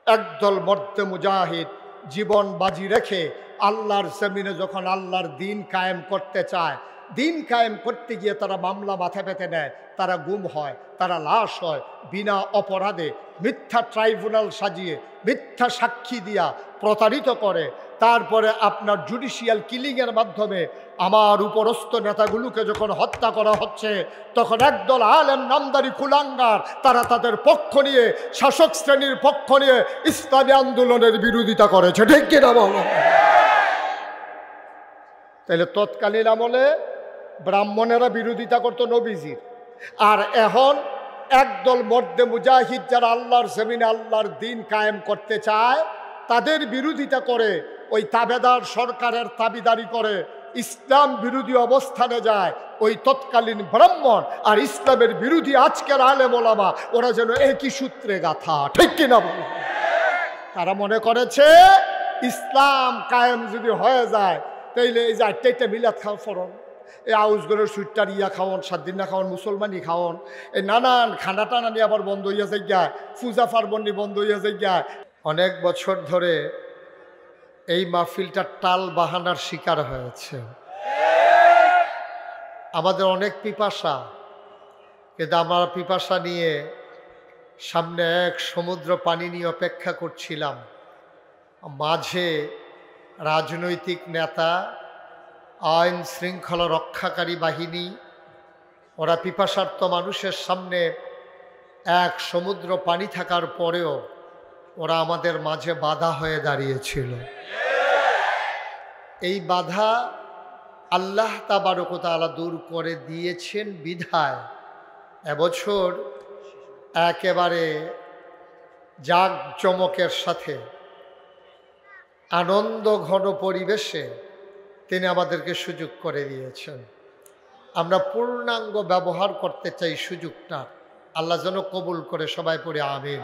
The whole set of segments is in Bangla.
একদল মর্দে মুজাহিদ জীবন বাজি রেখে আল্লাহর জমিনে যখন আল্লাহর দিন কায়েম করতে চায়, দিন কায়েম করতে গিয়ে তারা মামলা মাথা পেতে নেয়, তারা গুম হয়, তারা লাশ হয়, বিনা অপরাধে মিথ্যা ট্রাইব্যুনাল সাজিয়ে মিথ্যা সাক্ষী দিয়া প্রতারিত করে। তারপরে আপনার জুডিশিয়াল কিলিংয়ের মাধ্যমে আমার উপরস্থ নেতাগুলোকে যখন হত্যা করা হচ্ছে, তখন একদল আলেম নামদারি কুলাঙ্গার তারা তাদের পক্ষ নিয়ে, শাসক শ্রেণীর পক্ষ নিয়ে ইসলামী আন্দোলনের বিরোধিতা করেছে। ঠিক কিনা বলো? তাহলে তৎকালীন আমলে ব্রাহ্মণেরা বিরোধিতা করতো নবীজির, আর এখন একদল মর্দে মুজাহিদ যারা আল্লাহর জমিনে আল্লাহর দিন কায়েম করতে চায় তাদের বিরোধিতা করে, ওই তাবেদার সরকারের তাবিদারি করে, ইসলাম বিরোধী অবস্থানে যায় ওই তৎকালীন ব্রাহ্মণ আর ইসলামের বিরোধী আজকের আলেম ওলামা, ওরা যেন একই সূত্রে গাথা। ঠিক কিনা বলো? তারা মনে করেছে ইসলাম কায়েম যদি হয়ে যায় তাইলে এই যে আটটা মিলাদ খাওয়া ফরন, এই আউসগরের সুইটটার ইয়া খাওয়ন, 7 দিন না খাওয়ন, মুসলমানি খাওয়ন, এই নানান খানা টানা নিয়ে আবার বন্ধ হইয়া যায়, পূজা পার্বণ বন্ধ হইয়া যায়। অনেক বছর ধরে এই মাহফিলটা টাল বাহানার শিকার হয়েছে। আমাদের অনেক পিপাসা, কিন্তু আমরা পিপাসা নিয়ে সামনে এক সমুদ্র পানি নিয়ে অপেক্ষা করছিলাম। মাঝে রাজনৈতিক নেতা, আইন শৃঙ্খলা রক্ষাকারী বাহিনী, ওরা পিপাসার্ত মানুষের সামনে এক সমুদ্র পানি থাকার পরেও ওরা আমাদের মাঝে বাধা হয়ে দাঁড়িয়েছিল। এই বাধা আল্লাহ তাবারক ওয়া তাআলা দূর করে দিয়েছেন বিধায় এবছর একেবারে জাঁকজমকের সাথে আনন্দ ঘন পরিবেশে তিনি আমাদেরকে সুযোগ করে দিয়েছেন। আমরা পূর্ণাঙ্গ ব্যবহার করতে চাই সুযোগটা। আল্লাহ যেন কবুল করে, সবাই পড়ে আমিন।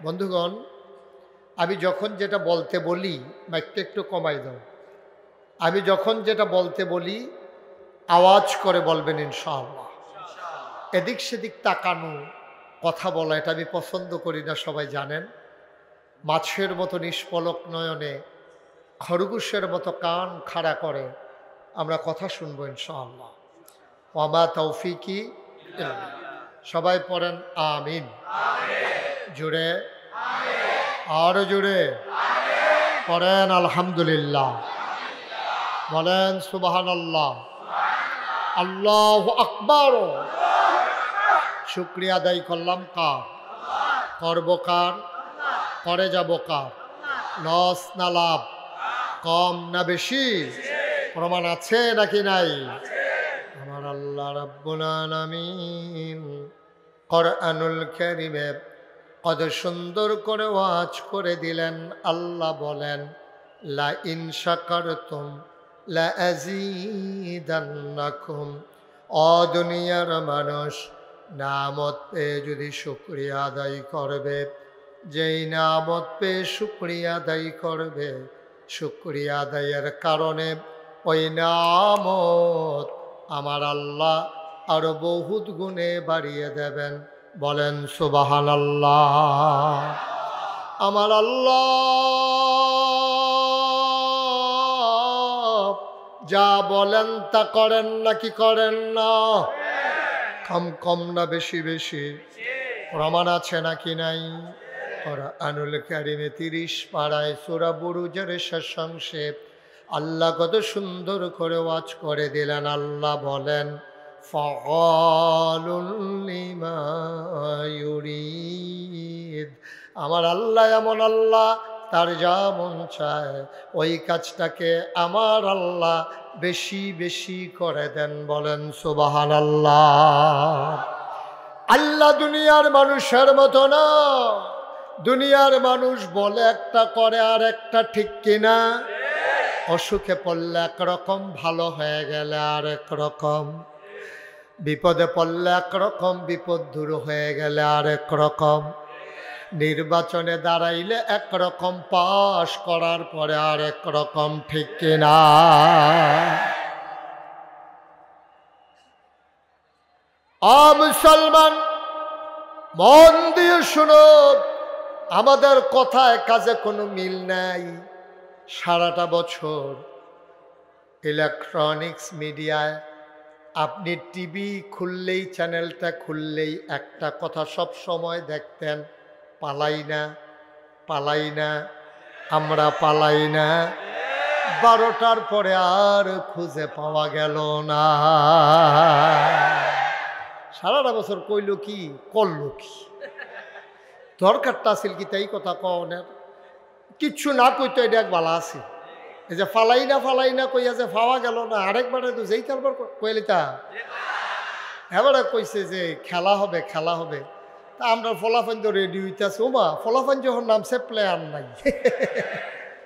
বন্ধুগণ, আমি যখন যেটা বলতে বলি, মাইকটা একটু কমাই দাও, আমি যখন যেটা বলতে বলি আওয়াজ করে বলবেন ইনশাআল্লাহ। এদিক সেদিক তাকানো, কথা বলা, এটা আমি পছন্দ করি না, সবাই জানেন। মাছের মতো নিষ্পলক নয়নে, খরগোশের মতো কান খাড়া করে আমরা কথা শুনবো ইনশাআল্লাহ। ওয়ামা তৌফিকি, সবাই পড়েন আমিন। জুড়ে, আরো জুড়ে পড়েন আলহামদুলিল্লাহ, বলেন সুবহানাল্লাহ, আল্লাহু আকবার। শুকরিয়া আদায় করলাম কার? করব কার? করে যাব কার? লস না লাভ? কম না বেশি? প্রমাণ আছে নাকি নাই? আমার আল্লাহ রাব্বুল আলামিন কোরআনুল কারীমে কত সুন্দর করে ওয়াজ করে দিলেন। আল্লাহ বলেন, লা ইন শাকারতুম লা আযীদান্নাকুম। ও দুনিয়ার মানুষ, নামত পেয়ে যদি শুকরিয়া আদায় করবে, যেই নামত পেয়ে শুকরিয়া আদায় করবে, শুকরিয়া আদায়ের কারণে ওই নামত আমার আল্লাহ আরো বহুত গুণে বাড়িয়ে দেবেন। বলেন সুবহানাল্লাহ। আমার আল্লাহ যা বলেন তা করেন নাকি করেন না? কম কম না বেশি বেশি? প্রমাণ আছে নাকি নাই? কোরআনুল কারীমে 30 পারায় সূরা বুরুজের শেষ অংশে আল্লাহ কত সুন্দর করে ওয়াজ করে দিলেন। আল্লাহ বলেন, ফাআলুল লিমা ইউরিদ। আমার আল্লাহ এমন আল্লাহ, তার যা মন চায় ওই কাজটাকে আমার আল্লাহ বেশি বেশি করে দেন। বলেন সুবহানাল্লাহ। আল্লাহ দুনিয়ার মানুষের মতো না। দুনিয়ার মানুষ বলে একটা, করে আর একটা, ঠিক কিনা? অসুখে পড়লে একরকম, ভালো হয়ে গেলে আর একরকম, বিপদে পড়লে একরকম, বিপদ দূর হয়ে গেলে আর একরকম, নির্বাচনে দাঁড়াইলে একরকম, পাশ করার পরে আর একরকম, ঠিক কিনা? মুসলমান, মন দিয়ে শুনো, আমাদের কথায় কাজে কোনো মিল নাই। সারাটা বছর ইলেকট্রনিক্স মিডিয়ায় আপনি টিভি খুললেই, চ্যানেলটা খুললেই একটা কথা সব সময় দেখতেন, পালাই না, পালাই না, আমরা পালাই না। 12টার পরে আর খুঁজে পাওয়া গেল না। সারাটা বছর কইল কি, করল কি? দরকারটা আছিল কি তাই কথা কনের? কিচ্ছু না কইতো এটা এক বালা আছে। এই যে ফালাই না কইয়া যে পাওয়া গেল না, আরেকবারে তো যেই কারবার কইলিতা এবারে কইছে যে খেলা হবে, খেলা হবে। তা আমরা ফলাফান তো রেডি হইতেছে। ওমা, ফলাফান যখন নামছে প্লেয়ার নাই,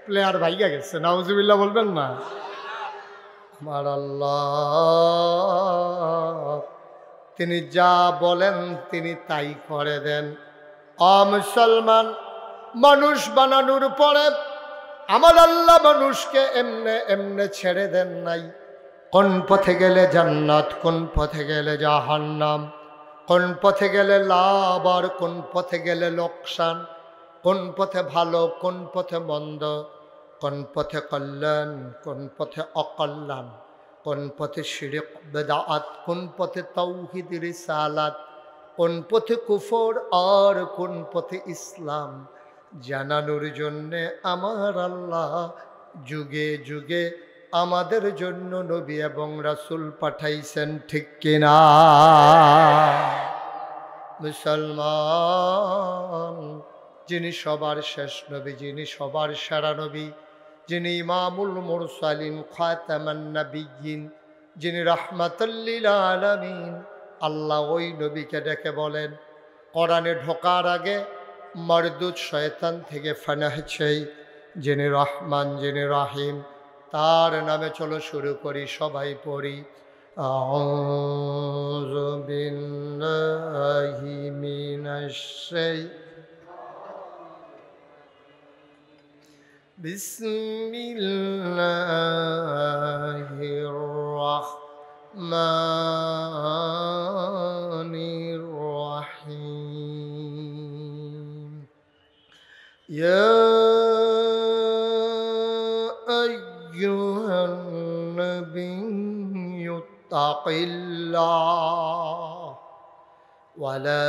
প্লেয়ার ভাইগা গেছে। নাউজুবিল্লাহ বলবেন না? আমার আল্লাহ তিনি যা বলেন তিনি তাই করে দেন। মুসলমান, মানুষ বানানোর পরে আমার আল্লাহ মানুষকে এমনে এমনে ছেড়ে দেন নাই। কোন পথে গেলে জান্নাত, কোন পথে গেলে জাহান্নাম, কোন পথে গেলে লাভ আর কোন পথে গেলে লোকসান, কোন পথে ভালো কোন পথে মন্দ, কোন পথে কল্যাণ কোন পথে অকল্যাণ, কোন পথে শিরক বেদাত, কোন পথে তাওহীদ রিসালাত, কোন পথে কুফর আর কোন পথে ইসলাম জানানোর জন্যে আমার আল্লাহ যুগে যুগে আমাদের জন্য নবী এবং রাসূল পাঠাইছেন। ঠিক কিনা? মুসলমান, যিনি সবার শেষ নবী, যিনি সবার সেরা নবী, যিনি ইমামুল মুরসালিন খাতামান নাবিয়্যিন, যিনি রাহমাতুল লিল আলামিন, আল্লাহ ওই নবীকে ডেকে বলেন কোরআনে ঢোকার আগে মরদুদ শয়তান থেকে ফানাহ চাই। যিনি রহমান, যিনি রাহিম, তার নামে চলো শুরু করি, সবাই পড়ি। আউযু বিল্লাহি মিনাশ বিসমিল্লাহির রাহমানির রাহিম। ইয়া আইয়ুহান নাবিয়্যু তাকিল্লাহ ওয়া লা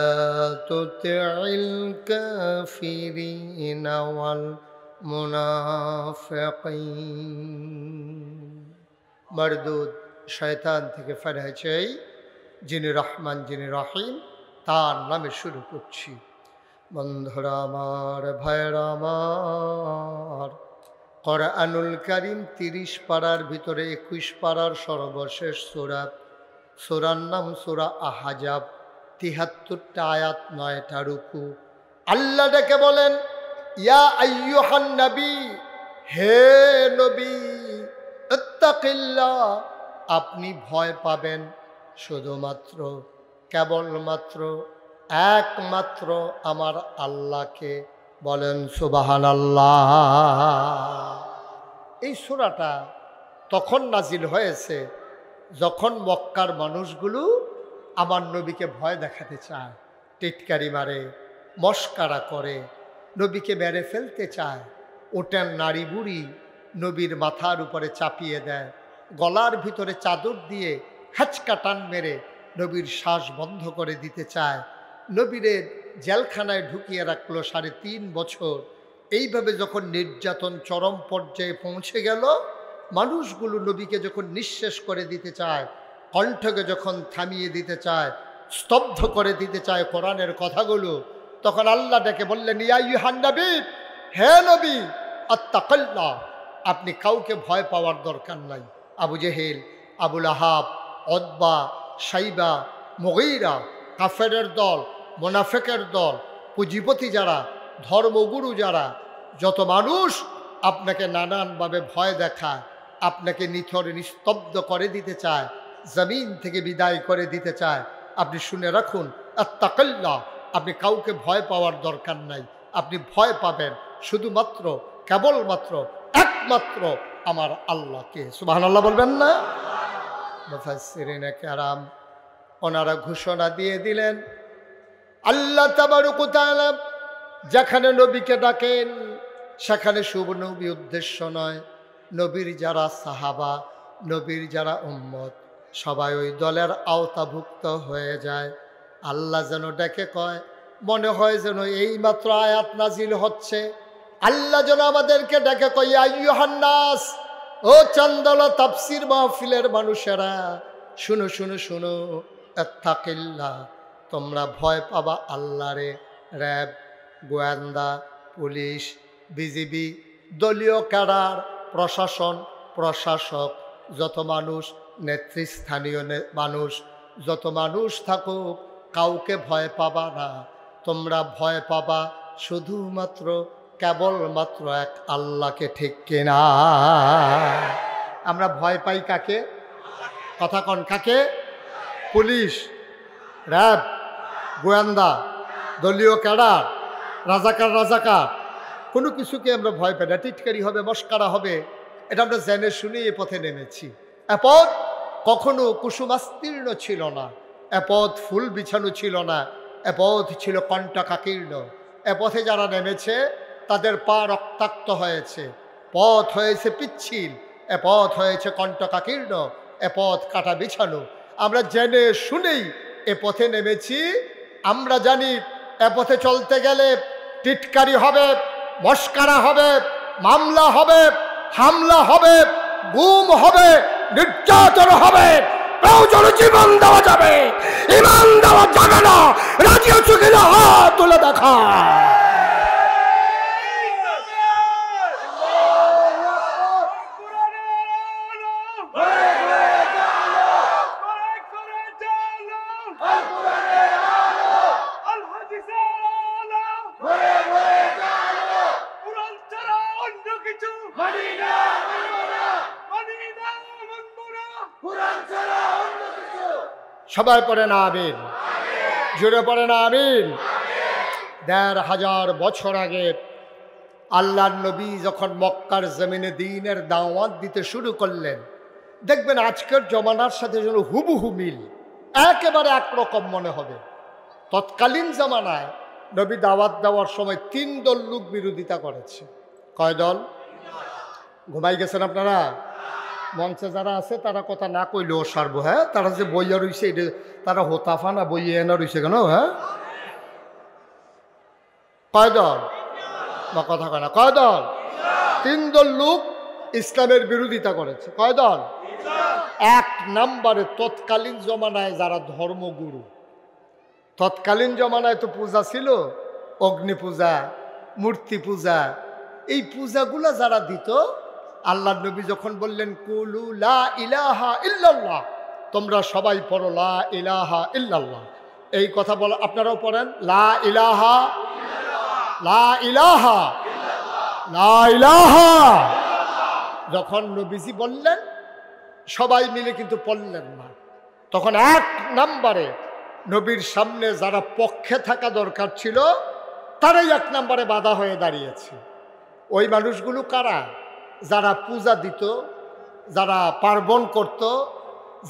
তুতি'ল কাফিরিনা ওয়াল মুনাফিকিন। মরদুদ শয়তান থেকে ফানাহ চাই, যিনি রহমান, যিনি রহিম, তার নামে শুরু করছি। বন্ধুরা আমার, ভাইরা আমার, কোরআনুল কারীম 30 পারার ভিতরে 21 পারার সর্বশেষ সূরা, সূরার নাম সূরা আহজাব। 73টা আয়াত, 9টা রুকু। আল্লাহ ডেকে বলেন ইয়া আইয়ুহান নবী, হে নবী, ইত্তাকিল্লাহ, আপনি ভয় পাবেন শুধুমাত্র, কেবলমাত্র, একমাত্র আমার আল্লাহকে। বলেন সুবহানাল্লাহ। এই সূরাটা তখন নাজিল হয়েছে যখন মক্কার মানুষগুলো আমার নবীকে ভয় দেখাতে চায়, টিটকারি মারে, মস্কারা করে, নবীকে মেরে ফেলতে চায়। ওটার নারী বুড়ি নবীর মাথার উপরে চাপিয়ে দেয়, গলার ভিতরে চাদর দিয়ে হ্যাচকা টান মেরে নবীর শ্বাস বন্ধ করে দিতে চায়। নবীরে জেলখানায় ঢুকিয়ে রাখলো 3.5 বছর। এইভাবে যখন নির্যাতন চরম পর্যায়ে পৌঁছে গেল, মানুষগুলো নবীকে যখন নিঃশেষ করে দিতে চায়, কণ্ঠকে যখন থামিয়ে দিতে চায়, স্তব্ধ করে দিতে চায় কোরআনের কথাগুলো, তখন আল্লাহ ডেকে বললেন ইয়া আইয়ুহান নবী, হে নবী, আত্তাকিল্লাহ, আপনি কাউকে ভয় পাওয়ার দরকার নাই। আবু জেহেল, আবুল আহাব, উতবা, শাইবা, মুগীরা, কাফেরের দল, মুনাফিকের দল, পুঁজিপতি যারা, ধর্মগুরু যারা, যত মানুষ আপনাকে নানানভাবে ভয় দেখায়, আপনাকে নিথর নিস্তব্ধ করে দিতে চায়, জমিন থেকে বিদায় করে দিতে চায়, আপনি শুনে রাখুন, আত্তাকিল্লাহ, আপনি কাউকে ভয় পাওয়ার দরকার নাই। আপনি ভয় পাবেন শুধুমাত্র, কেবলমাত্র, একমাত্র আমার আল্লাহকে। সুবহানাল্লাহ বলবেন না? মুফাসসিরিনে কেরাম ওনারা ঘোষণা দিয়ে দিলেন, আল্লাহ তাবারক ওয়া তাআলা যেখানে নবীকে ডাকেন সেখানে শুভ নবী উদ্দেশ্য নয়, নবীর যারা সাহাবা, নবীর যারা উম্মত সবাই ওই দলের আওতাভুক্ত হয়ে যায়। আল্লাহ যেন ডেকে কয়, মনে হয় যেন এইমাত্র আয়াত নাজিল হচ্ছে। আল্লাহ যেন আমাদেরকে ডেকে কয়, ইয়া আইয়ুহান নাস, ও চন্দলা তাফসীর মাহফিলের মানুষেরা, শুনো শুনো শুনো, ইত্তাকিল্লাহ, তোমরা ভয় পাবা আল্লাহরে। র্যাব, গোয়েন্দা, পুলিশ, বিজিবি, দলীয় ক্যাডার, প্রশাসন, প্রশাসক, যত মানুষ, নেতৃস্থানীয় মানুষ, যত মানুষ থাকুক, কাউকে ভয় পাবা না। তোমরা ভয় পাবা শুধুমাত্র কেবলমাত্র এক আল্লাহকে, ঠিক কিনা? আমরা ভয় পাই কাকে? কথা কন, কাকে? পুলিশ, র্যাব, গোয়েন্দা, দলীয় ক্যাডার, রাজাকার, কোনো কিছুকে আমরা ভয় পাই না। টিটকারি হবে, মস্কারা হবে, এটা আমরা জেনে শুনে এ পথে নেমেছি। এ পথ কখনো কুসুমাস্তীর্ণ ছিল না, এ পথ ফুল বিছানো ছিল না, এ পথ ছিল কণ্টকাকীর্ণ। এ পথে যারা নেমেছে তাদের পা রক্তাক্ত হয়েছে, পথ হয়েছে পিচ্ছিল, এ পথ হয়েছে কণ্টকাকীর্ণ, এ পথ কাটা বিছানো। আমরা জেনে শুনেই এ পথে নেমেছি। আমরা জানি এ পথে চলতে গেলে টিটকারি হবে, মস্কারা হবে, মামলা হবে, হামলা হবে, গুম হবে, নির্যাতন হবে, প্রয়োজনে জীবন দেওয়া যাবে। ঈমান দেওয়া যাবে না। রাজি আছো কিনা হাত তুলে দেখা। সবাই পড়ে না আমিন, জোরে পড়ে না আমিন। ১৫০০ বছর আগে আল্লাহর নবী যখন মক্কার জমিনে দ্বীনের দাওয়াত দিতে শুরু করলেন, দেখবেন আজকের জমানার সাথে যেন হুবহু মিল, একেবারে একরকম মনে হবে। তৎকালীন জামানায় নবী দাওয়াত দেওয়ার সময় ৩ দল লোক বিরোধিতা করেছে। কয় দল? ঘুমাই গেছেন আপনারা? মঞ্চে যারা আছে তারা কথা না কইলেও সারবো। হ্যাঁ, তারা যে বইয়া রইছে, এটা তারা হোতাফা না বইয়ে এনা রইছে কেন? হ্যাঁ, কয় দল? বা কথা কয় না, কয় দল? ৩ দল লোক ইসলামের বিরোধিতা করেছে। কয় দল? ১ নম্বরে তৎকালীন জমানায় যারা ধর্মগুরু, তৎকালীন জমানায় তো পূজা ছিল, অগ্নি পূজা, মূর্তি পূজা, এই পূজাগুলা যারা দিত, আল্লাহ নবী যখন বললেন কুলু লা ইলাহা ইল্লাল্লাহ, তোমরা সবাই পড়ো লা ইলাহা ইল্লাল্লাহ, এই কথা বলো, আপনারাও পড়েন লা ইলাহা, লা ইলাহা, লা ইলাহা। যখন নবীজি বললেন সবাই মিলে কিন্তু পড়লেন না। তখন ১ নম্বরে নবীর সামনে যারা পক্ষে থাকা দরকার ছিল তারাই ১ নম্বরে বাধা হয়ে দাঁড়িয়েছে। ওই মানুষগুলো কারা? যারা পূজা দিত, যারা পার্বণ করত,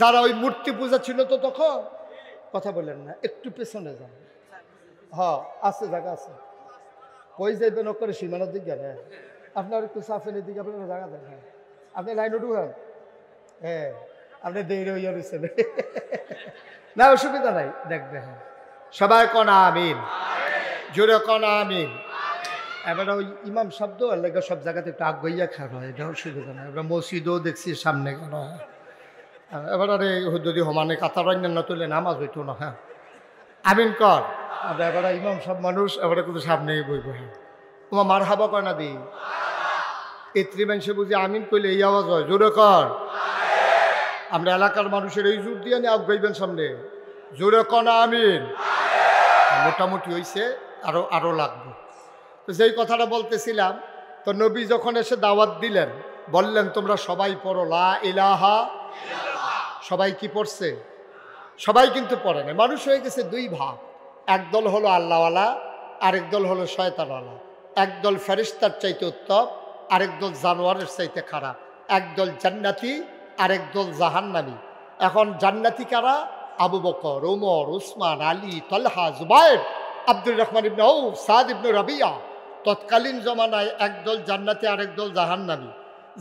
যারা ওই মূর্তি পূজা ছিল। তো তখন কথা বলেন না, একটু পেছনে যান। হ্যাঁ, আছে, জায়গা আছে। কই যাইবেন করে সীমানার দিকে? হ্যাঁ, আপনার একটু সাফেনের দিকে আপনার জায়গা দেন। হ্যাঁ, আপনি লাইন ঢুকেন। হ্যাঁ, আপনি দেরি হইয়া রয়েছেন না, অসুবিধা নাই, দেখবে। হ্যাঁ, সবাই কনা আমিন, জোরে কনা আমিন। এবার ওই ইমাম শব্দ লাগে সব জায়গাতে একটু আগাইয়া খাওয়া হয়, এটা অসুবিধা নাই। আমরা মসজিদও দেখছি সামনে কেন। এবার আরে যদি সমানে কাতার না তুলে নামাজ হইতো না। হ্যাঁ, আমিন কর। আমরা এবার ইমাম সব মানুষ এবারে কিন্তু সামনে বইব। হ্যাঁ, তোমার মার হাবা কয় না দি এত্রি মানুষে বুঝি আমিন কইলে এই আওয়াজ হয়, জোরে কর। আমরা এলাকার মানুষের এই জোর দিয়ে নিয়ে আগাইবেন সামনে, জোরে কনা আমিন। মোটামুটি হয়েছে, আরো লাগবে। তো যেই কথাটা বলতেছিলাম, তো নবী যখন এসে দাওয়াত দিলেন, বললেন তোমরা সবাই পড়ো লা ইলাহা। সবাই কি পড়ছে? সবাই কিন্তু পড়ে না। মানুষ হয়ে গেছে 2 ভাগ। একদল হলো আল্লাহওয়ালা, আরেক দল হলো শয়তানওয়ালা। একদল ফেরেশতার চাইতে উত্তম, আরেক দল জানোয়ারের চাইতে খারাপ। একদল জান্নাতি, আরেক দল জাহান্নামী। এখন জান্নাতি কারা? আবু বকর, ওমর, উসমান, আলী, তলহা, জুবায়ের, আব্দুর রহমান ইবনে আউফ, সাদ ইবনে রাবিয়া, তৎকালীন জমানায় একদল জান্নাতি আরেক দল জাহান্নামী।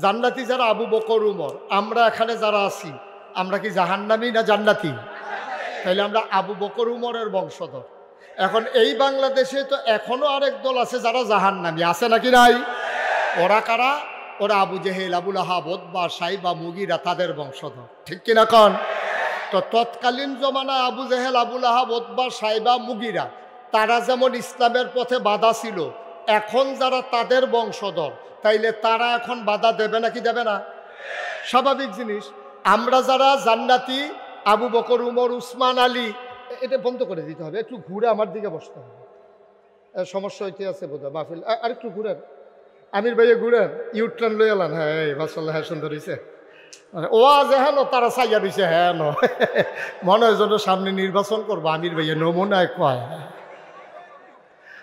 জান্নাতি যারা আবু বকর উমর, আমরা এখানে যারা আছি আমরা কি জাহান্নামী না জান্নাতি? তাইলে আমরা আবু বকর উমরের বংশধর। এখন এই বাংলাদেশে তো এখনো আরেক দল আছে যারা জাহান্নামী, আছে নাকি নাই? ওরা কারা? ওরা আবু জেহেল, আবুল আহাব, উতবা, সাইবা, মুগিরা, তাদের বংশধর। ঠিক কিনা কন? তো তৎকালীন জমানায় আবু জেহেল, আবুল আহাব, উতবা, সাইবা, মুগিরা তারা যেমন ইসলামের পথে বাধা ছিল, এখন যারা তাদের বংশধর, তাইলে তারা এখন বাধা দেবে নাকি দেবে না? স্বাভাবিক জিনিস। আমরা যারা জান্নাতি, আবু বকর উমর, উসমান আলী, এটা বন্ধ করে দিতে হবে। একটু ঘুরে আমার দিকে বসতে হবে, সমস্যা হইতে আছে বোধ হয় মাহফিল। আর একটু ঘুরেন, আমির ভাইয়া ঘুরেন, ইউট্রান লই এলান। হ্যাঁ মাশাআল্লাহ, হ্যাঁ সুন্দর হয়েছে। ও আজ হ্যাঁ তারা চাইয়া দিছে, হ্যাঁ মনে হয় যেন সামনে নির্বাচন করবো। আমির ভাইয়া নমুনায় কয়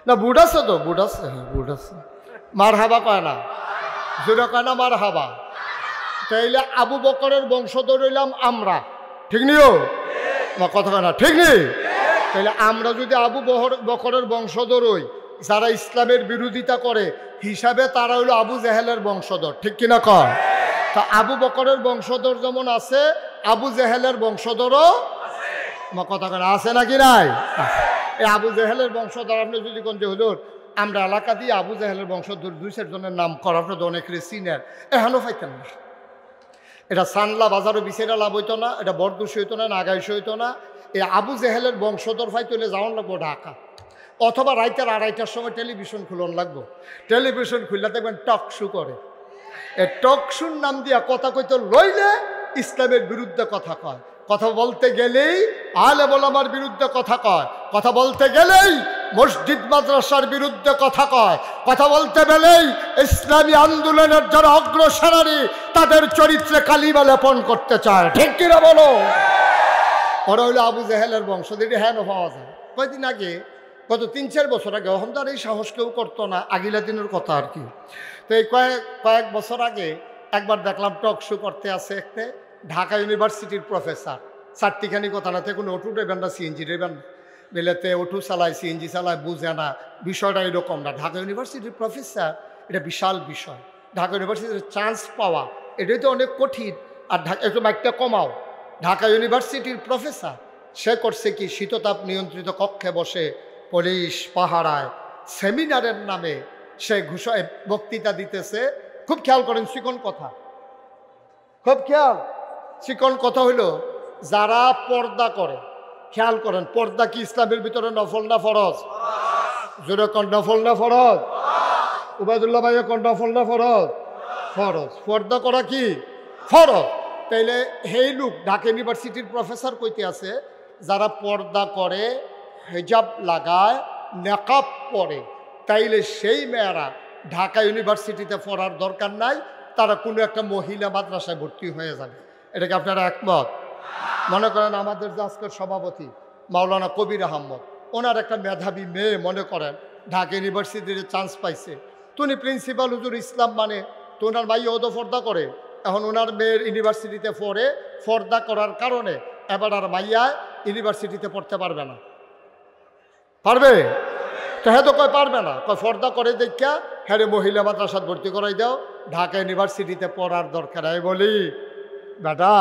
না, বুট আছে তো, বুট আছে, হ্যাঁ বুট আছে। মার হাবা কয় না, জোরে কয় না মার হাবা। তাইলে আবু বকরের বংশধর হইলাম আমরা, ঠিক নিও কথা কয় না, ঠিক নেই? তাইলে আমরা যদি আবু বকরের বংশধর হই, যারা ইসলামের বিরোধিতা করে হিসাবে তারা হইল আবু জেহেলের বংশধর, ঠিক কিনা কয়? তা আবু বকরের বংশধর যেমন আছে, আবু জেহেলের বংশধরও কথা কয় না, আছে নাকি নাই? এই আবু জেহেলের বংশধর আপনি যদি কোন যে হলো, আমরা এলাকা দিয়ে আবু জেহেলের বংশধর 2-4 জনের নাম করা আপনি তো অনেক সিনিয়র এখনও পাইতেন না। এটা সানলা বাজারও বিছেরা লাভ হইতো না, এটা বরদুশ হইতো না, নাগাইশ হইতো না। এই আবু জেহেলের বংশধর ফাইতে হলে যাওয়ান লাগবো ঢাকা, অথবা রাইতের 2:30টার সময় টেলিভিশন খুলন লাগবো। টেলিভিশন খুললে দেখবেন টক শো করে। এই টক শোর নাম দিয়া কথা কইতে লইলে ইসলামের বিরুদ্ধে কথা কয়, কথা বলতে গেলেই আলেম ওলামার বিরুদ্ধে কথা কয়, কথা বলতে গেলেই মসজিদ মাদ্রাসার বিরুদ্ধে কথা কয়, কথা বলতে গেলেই ইসলামী আন্দোলনের যারা অগ্রসেনানী তাদের চরিত্রে কালিমা লেপন করতে চায়, ঠিক কিনা বলো? ওরা হইলো আবু জেহেলের বংশধর। হ্যাঁ পাওয়া যায়। কয়দিন আগে, গত 3-4 বছর আগে, এখন তো আর এই সাহস কেউ করতো না, আগিলা দিনের কথা আর কি। তো এই কয়েক বছর আগে একবার দেখলাম টক শো করতে আছে একটা ঢাকা ইউনিভার্সিটির প্রফেসর। চারটিখানি কথা না, কোনো অটো ড্রাইভার না সিএনজি ড্রাইভার না, বেলেতে অটো চালায়, সিএনজি চালায়, বুঝে না বিষয়টা এরকম না। ঢাকা ইউনিভার্সিটির প্রফেসর, এটা বিশাল বিষয়। ঢাকা ইউনিভার্সিটির চান্স পাওয়া এটাই তো অনেক কঠিন। আর একটু মাইকটা কমাও। ঢাকা ইউনিভার্সিটির প্রফেসর, সে করছে কি, শীততাপ নিয়ন্ত্রিত কক্ষে বসে পুলিশ পাহারায় সেমিনারের নামে সে বক্তৃতা দিতেছে। খুব খেয়াল করেন, চিকন কথা, খুব খেয়াল। চিকন কথা হইল, যারা পর্দা করে, খেয়াল করেন, পর্দা কি ইসলামের ভিতরে নফল না ফরজ? জোরে কোন নফল না ফরজ? উবাইদুল্লাহ ভাই কোন নফল না ফরজ? ফরজ। পর্দা করা কি ফরজ। তাইলে সেই লোক ঢাকা ইউনিভার্সিটির প্রফেসর কইতে আছে, যারা পর্দা করে, হিজাব লাগায়, নেকাব পরে, তাইলে সেই মেয়েরা ঢাকা ইউনিভার্সিটিতে পড়ার দরকার নাই, তারা কোনো একটা মহিলা মাদ্রাসায় ভর্তি হয়ে যাবে। এটাকে আপনারা একমত? মনে করেন আমাদের যে আজকের সভাপতি মাওলানা কবির আহমদ, ওনার একটা মেধাবী মেয়ে মনে করেন ঢাকা ইউনিভার্সিটিতে চান্স পাইছে, তো উনি প্রিন্সিপাল হুজুর ইসলাম মানে, তো ওনার মাইয়া ওদো পর্দা করে। এখন ওনার মেয়ের ইউনিভার্সিটিতে পড়ে, পর্দা করার কারণে এবার আর মাইয়া ইউনিভার্সিটিতে পড়তে পারবে না। পারবে তো? হ্যাঁ তো কয় পারবে না, কয় পর্দা করে দেখা হ্যাঁ মহিলা মাদ্রাসাত ভর্তি করাই দাও, ঢাকা ইউনিভার্সিটিতে পড়ার দরকার। আমি বলি, বেটা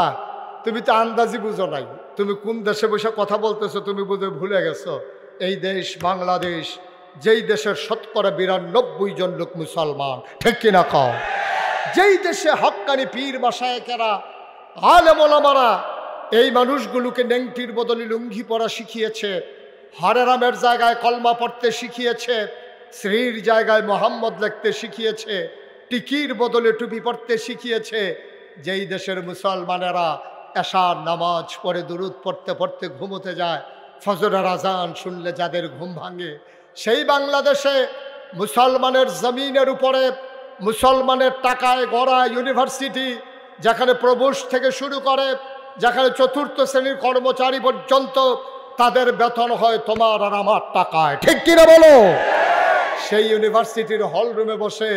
তুমি তো আন্দাজি বুঝো নাই, তুমি কোন দেশে বসে কথা বলতেছো তুমি বুঝে ভুলে গেছো। এই দেশ বাংলাদেশ, যেই দেশের ৯২% জন লোক মুসলমান, ঠিক কিনা কও? যেই দেশে হক্কানি পীর মাশায়েখেরা, আলেম ওলামারা এই মানুষগুলোকে নেংটির বদলে লুঙ্গি পরা শিখিয়েছে, হরেরামের জায়গায় কলমা পড়তে শিখিয়েছে, শ্রীর জায়গায় মোহাম্মদ লিখতে শিখিয়েছে, টিকির বদলে টুপি পড়তে শিখিয়েছে, যেই দেশের মুসলমানেরা এশার নামাজ পড়ে দুরুদ পড়তে পড়তে ঘুমোতে যায়, ফজরের আজান শুনলে যাদের ঘুম ভাঙে, সেই বাংলাদেশে মুসলমানের জমিনের উপরে মুসলমানের টাকায় গড়া ইউনিভার্সিটি, যেখানে প্রবোস্ট থেকে শুরু করে, যেখানে ৪র্থ শ্রেণীর কর্মচারী পর্যন্ত তাদের বেতন হয় তোমার আর আমার টাকায়, ঠিক কিনা বলো? সেই ইউনিভার্সিটির হলরুমে বসে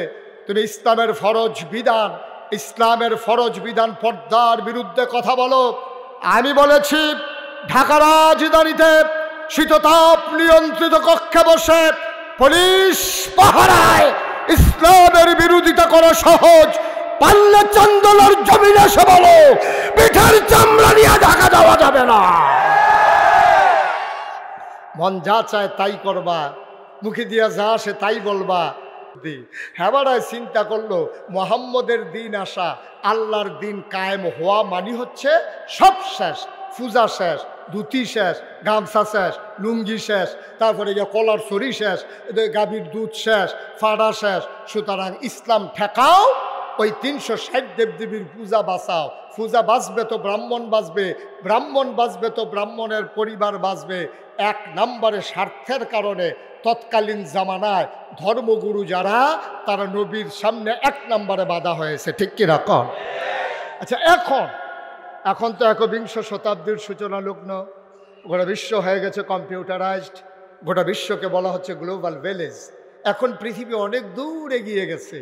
তুমি ইসলামের ফরজ বিধান পর্দার বিরুদ্ধে কথা বলো। আমি বলেছি ঢাকা রাজধানীতে শীততাপ নিয়ন্ত্রিত কক্ষে বসে পুলিশ পাহারায় ইসলামের বিরোধিতা করা সহজ, পারলে চন্দনার জমিনে এসে বলো পিঠের চামড়া নিয়ে ঢাকা যাওয়া যাবে না। মন যা চায় তাই করবা, মুখে দিয়া যা আসে তাই বলবা। হেবারায় চিন্তা করলো মোহাম্মদের দিন আসা, আল্লাহর দিন কায়েম হওয়া মানে হচ্ছে সব শেষ, পূজা শেষ, ধুতি শেষ, গামছা শেষ, লুঙ্গি শেষ, তারপরে গিয়ে কলার ছড়ি শেষ, গাভীর দুধ শেষ, ফাড়া শেষ। সুতরাং ইসলাম ঠেকাও, ওই 360 দেবদেবীর পূজা বাঁচাও। পূজা বাঁচবে তো ব্রাহ্মণ বাঁচবে, ব্রাহ্মণ বাঁচবে তো ব্রাহ্মণের পরিবার বাঁচবে। 1 নম্বরে স্বার্থের কারণে তৎকালীন জামানায় ধর্মগুরু যারা, তারা নবীর সামনে 1 নম্বরে বাধা হয়েছে, ঠিক কি রকম? আচ্ছা, এখন তো 21 শতাব্দীর সূচনা লগ্ন, গোটা বিশ্ব হয়ে গেছে কম্পিউটারাইজড, গোটা বিশ্বকে বলা হচ্ছে গ্লোবাল ভিলেজ। এখন পৃথিবী অনেক দূর এগিয়ে গেছে।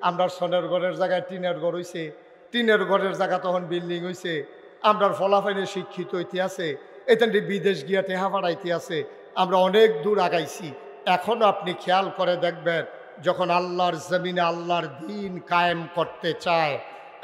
আমরা সোনের ঘরের জায়গায় টিনের ঘর হয়েছে, টিনের ঘরের জায়গা তখন বিল্ডিং হয়েছে। আমরা ফলাফাইনে শিক্ষিত ইতিহাসে এখান বিদেশ গিয়া টেহা পাড়াইতে আছে। আমরা অনেক দূর আগাইছি। এখনও আপনি খেয়াল করে দেখবেন, যখন আল্লাহর জমিনে আল্লাহর দিন কায়েম করতে চায়,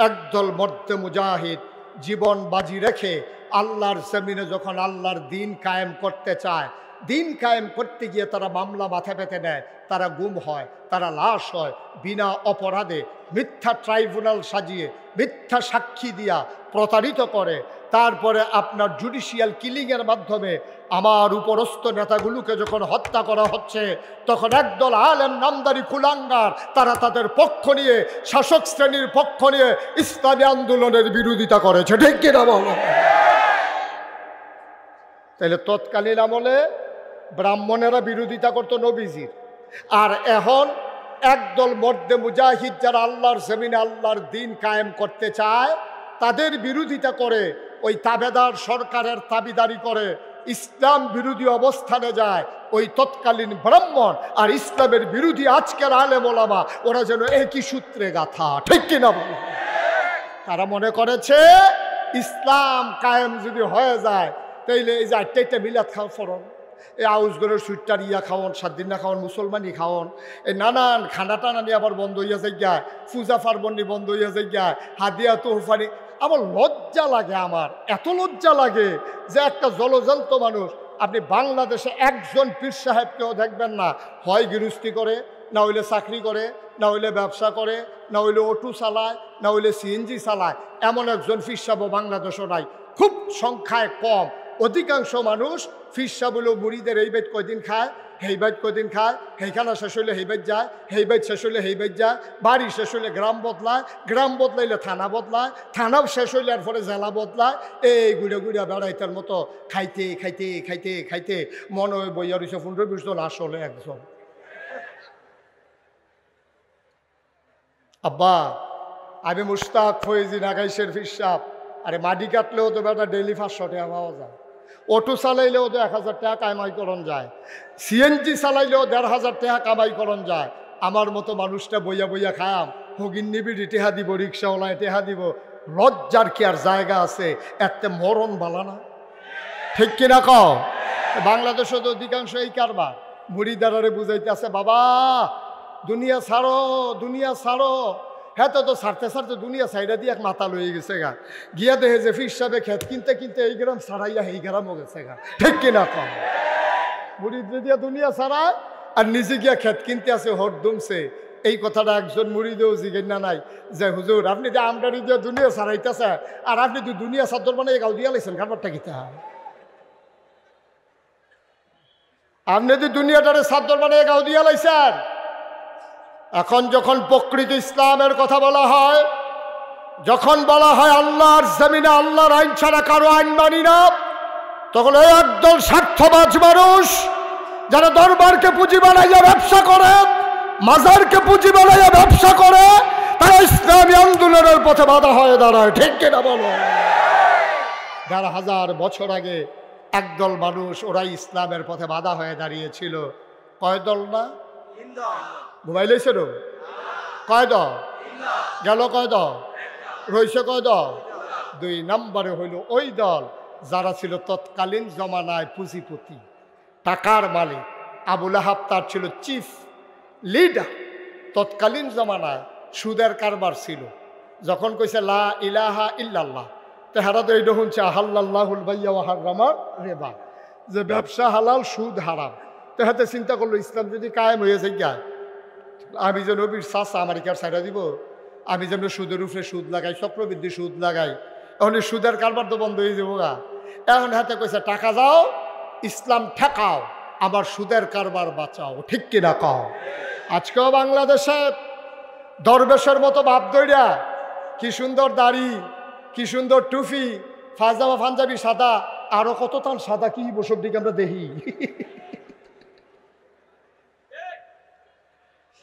একদল মর্দে মুজাহিদ জীবন বাজি রেখে আল্লাহর জমিনে যখন আল্লাহর দিন কায়েম করতে চায়, দিন কায়েম করতে গিয়ে তারা মামলা মাথা পেতে নেয়, তারা গুম হয়, তারা লাশ হয়, বিনা অপরাধে মিথ্যা ট্রাইব্যুনাল সাজিয়ে মিথ্যা সাক্ষী দিয়া প্রতারিত করে। তারপরে আপনার জুডিশিয়াল কিলিংয়ের মাধ্যমে আমার উপরস্থ নেতাগুলোকে যখন হত্যা করা হচ্ছে, তখন একদল আলেম নামদারি কুলাঙ্গার তারা তাদের পক্ষ নিয়ে, শাসক শ্রেণীর পক্ষ নিয়ে ইসলামী আন্দোলনের বিরোধিতা করেছে, ঠিক কিনা বলো? তাহলে তৎকালীন আমলে ব্রাহ্মণেরা বিরোধিতা করতো নবীজির, আর এখন একদল মর্দে মুজাহিদ যারা আল্লাহর জমিনে আল্লাহর দিন কায়েম করতে চায়, তাদের বিরোধিতা করে, ওই তাবেদার সরকারের তাবিদারি করে, ইসলাম বিরোধী অবস্থানে যায়। ওই তৎকালীন ব্রাহ্মণ আর ইসলামের বিরোধী আজকের আলেম ওলামা, ওরা যেন একই সূত্রে গাথা, ঠিক কিনা বলো? তারা মনে করেছে ইসলাম কায়েম যদি হয়ে যায়, তাইলে এই যে 8টা মিলাদ খাওয়া ফরন, এই আউসগরের সুইটার ইয়া খাওয়ন, 7 দিন না খাওয়ন, মুসলমানি খাওয়ন, এই নানান খানা টানা নিয়ে আবার বন্ধ হইয়া যায়, পূজা পার্বণী বন্ধ হইয়া যায়, হাদিয়া তোহফানি। আমার লজ্জা লাগে, আমার এত লজ্জা লাগে যে একটা জলজন্ত মানুষ, আপনি বাংলাদেশে একজন পীর সাহেবকেও দেখবেন না, হয় গৃহস্থী করে, না হইলে চাকরি করে, না হইলে ব্যবসা করে, না হইলে অটো চালায়, না হইলে সিএনজি চালায়। এমন একজন পীর সাহেব বাংলাদেশও নাই, খুব সংখ্যায় কম। অধিকাংশ মানুষ পীর সাহেব হলো মুড়িদের এই বাইত কয়দিন খায়, হেই বাইত কয়দিন খায়, হেইখানা শেষ হইলে হেই বাইত যায়, হেই বাইত শেষ হইলে হেই বাইত যায়, বাড়ি শেষ হইলে গ্রাম বদলায়, গ্রাম বদলাইলে থানা বদলায়, থানাও শেষ হইলে আর পরে জেলা বদলায়। এই গুড়া গুড়া বেড়াইতার মতো খাইতে খাইতে খাইতে খাইতে মনে হয় বইয়া রয়েছে 15-20 জন, আসলে একজন। আব্বা, আমি মুশতাক ফয়েজি নাগাইশের পীর সাহেব। আরে মাটি কাটলেও তো বেটা ডেইলি 500 টাকা পাওয়া যায়, অটো চালাইলেও তো 1000 টাকা কামাই করন যায়, সিএনজি চালাইলেও 1500 টাকা কামাই করন যায়। আমার মতো মানুষটা বইয়া বইয়া খায়াম, হগিন নিবিড়ি টেহা দিব, রিক্সাওয়ালায় টেহা দিব, লজ্জার কি আর জায়গা আছে? এতে মরণ বালা না, ঠিক কিনা কও? বাংলাদেশে তো অধিকাংশ এই কারবার। মুড়িদারে বুঝাইতে আছে, বাবা দুনিয়া ছাড়ো, দুনিয়া ছাড়ো। হ্যাঁ, তো ছাড়তে ছাড়তে দুনিয়া সাইডা দিয়ে এক মাথা লয়ে গেছে গা, গিয়া দেখে যে ফির সাহেবে খেত কিনতে কিনতে এই গ্রাম ছাড়াইয়া এই গ্রামও গেছে গা, ঠিক কিনা কম? মুড়ি দিয়া দুনিয়া ছাড়ায় আর নিজে গিয়া খেত কিনতে আছে হরদমছে। এই কথাটা একজন মুড়িদেও জিজ্ঞেস না নাই যে হুজুর আপনি যে আমদানি দিয়ে দুনিয়া ছাড়াইতেছে, আর আপনি তো দুনিয়া চাদর বানাই গাও দিয়া লাইছেন, খাবারটা কিতা? আপনি তো দুনিয়াটারে চাদর বানাই গাও দিয়া লাইছেন। এখন যখন প্রকৃত ইসলামের কথা বলা হয়, যখন বলা হয় আল্লাহর জমিনে আল্লাহর আইন ছাড়া কারো আইন মানি না, তখন এই একদল স্বার্থবাজ মানুষ যারা দরবারকে পুঁজি বানাইয়া ব্যবসা করে, মাজারকে পুঁজি বানাইয়া ব্যবসা করে, তারা ইসলামী আন্দোলনের পথে বাধা হয়ে দাঁড়ায়, ঠিক কিনা বলো? 1,500 বছর আগে একদল মানুষ, ওরাই ইসলামের পথে বাধা হয়ে দাঁড়িয়েছিল। কয় দল না? ঘুমাই লেছে নো? কয় দল গেল? কয় দল রয়েছে? কয় দল? 2 নম্বরে হইল ওই দল যারা ছিল তৎকালীন জমানায় পুঁজিপতি, টাকার মালিক। আবু লাহাব তার ছিল চিফ লিডার। তৎকালীন জমানায় সুদের কারবার ছিল। যখন কইছে লা ইলাহা ইল্লাল্লাহ, তেহারা তো এইটা শুনছে আহাল্লাহুল বাইয়া ওয়া হারামা রিবা, যে ব্যবসা হালাল সুদ হারাম। তেহাতে চিন্তা করলো ইসলাম যদি কায়েম হয়ে যায়, আমি যে নবীর চাচা আমার কি আর ছাইড়া দিব? আমি যেন সুদের উপরে সুদ লাগাই, চক্রবৃদ্ধি সুদ লাগাই, এখন এই সুদের কারবার তো বন্ধ হয়ে যাবো গা। এখন হাতে কইছে টাকা যাও, ইসলাম ঠেকাও, আবার সুদের কারবার বাঁচাও। ঠিক কিনা কও? আজকেও বাংলাদেশে দরবেশের মতো ভাব দইরা, কি সুন্দর দাড়ি, কি সুন্দর টুপি, পায়জামা পাঞ্জাবি সাদা, আরো কত তান সাদা কি বসব দিকে আমরা দেখি।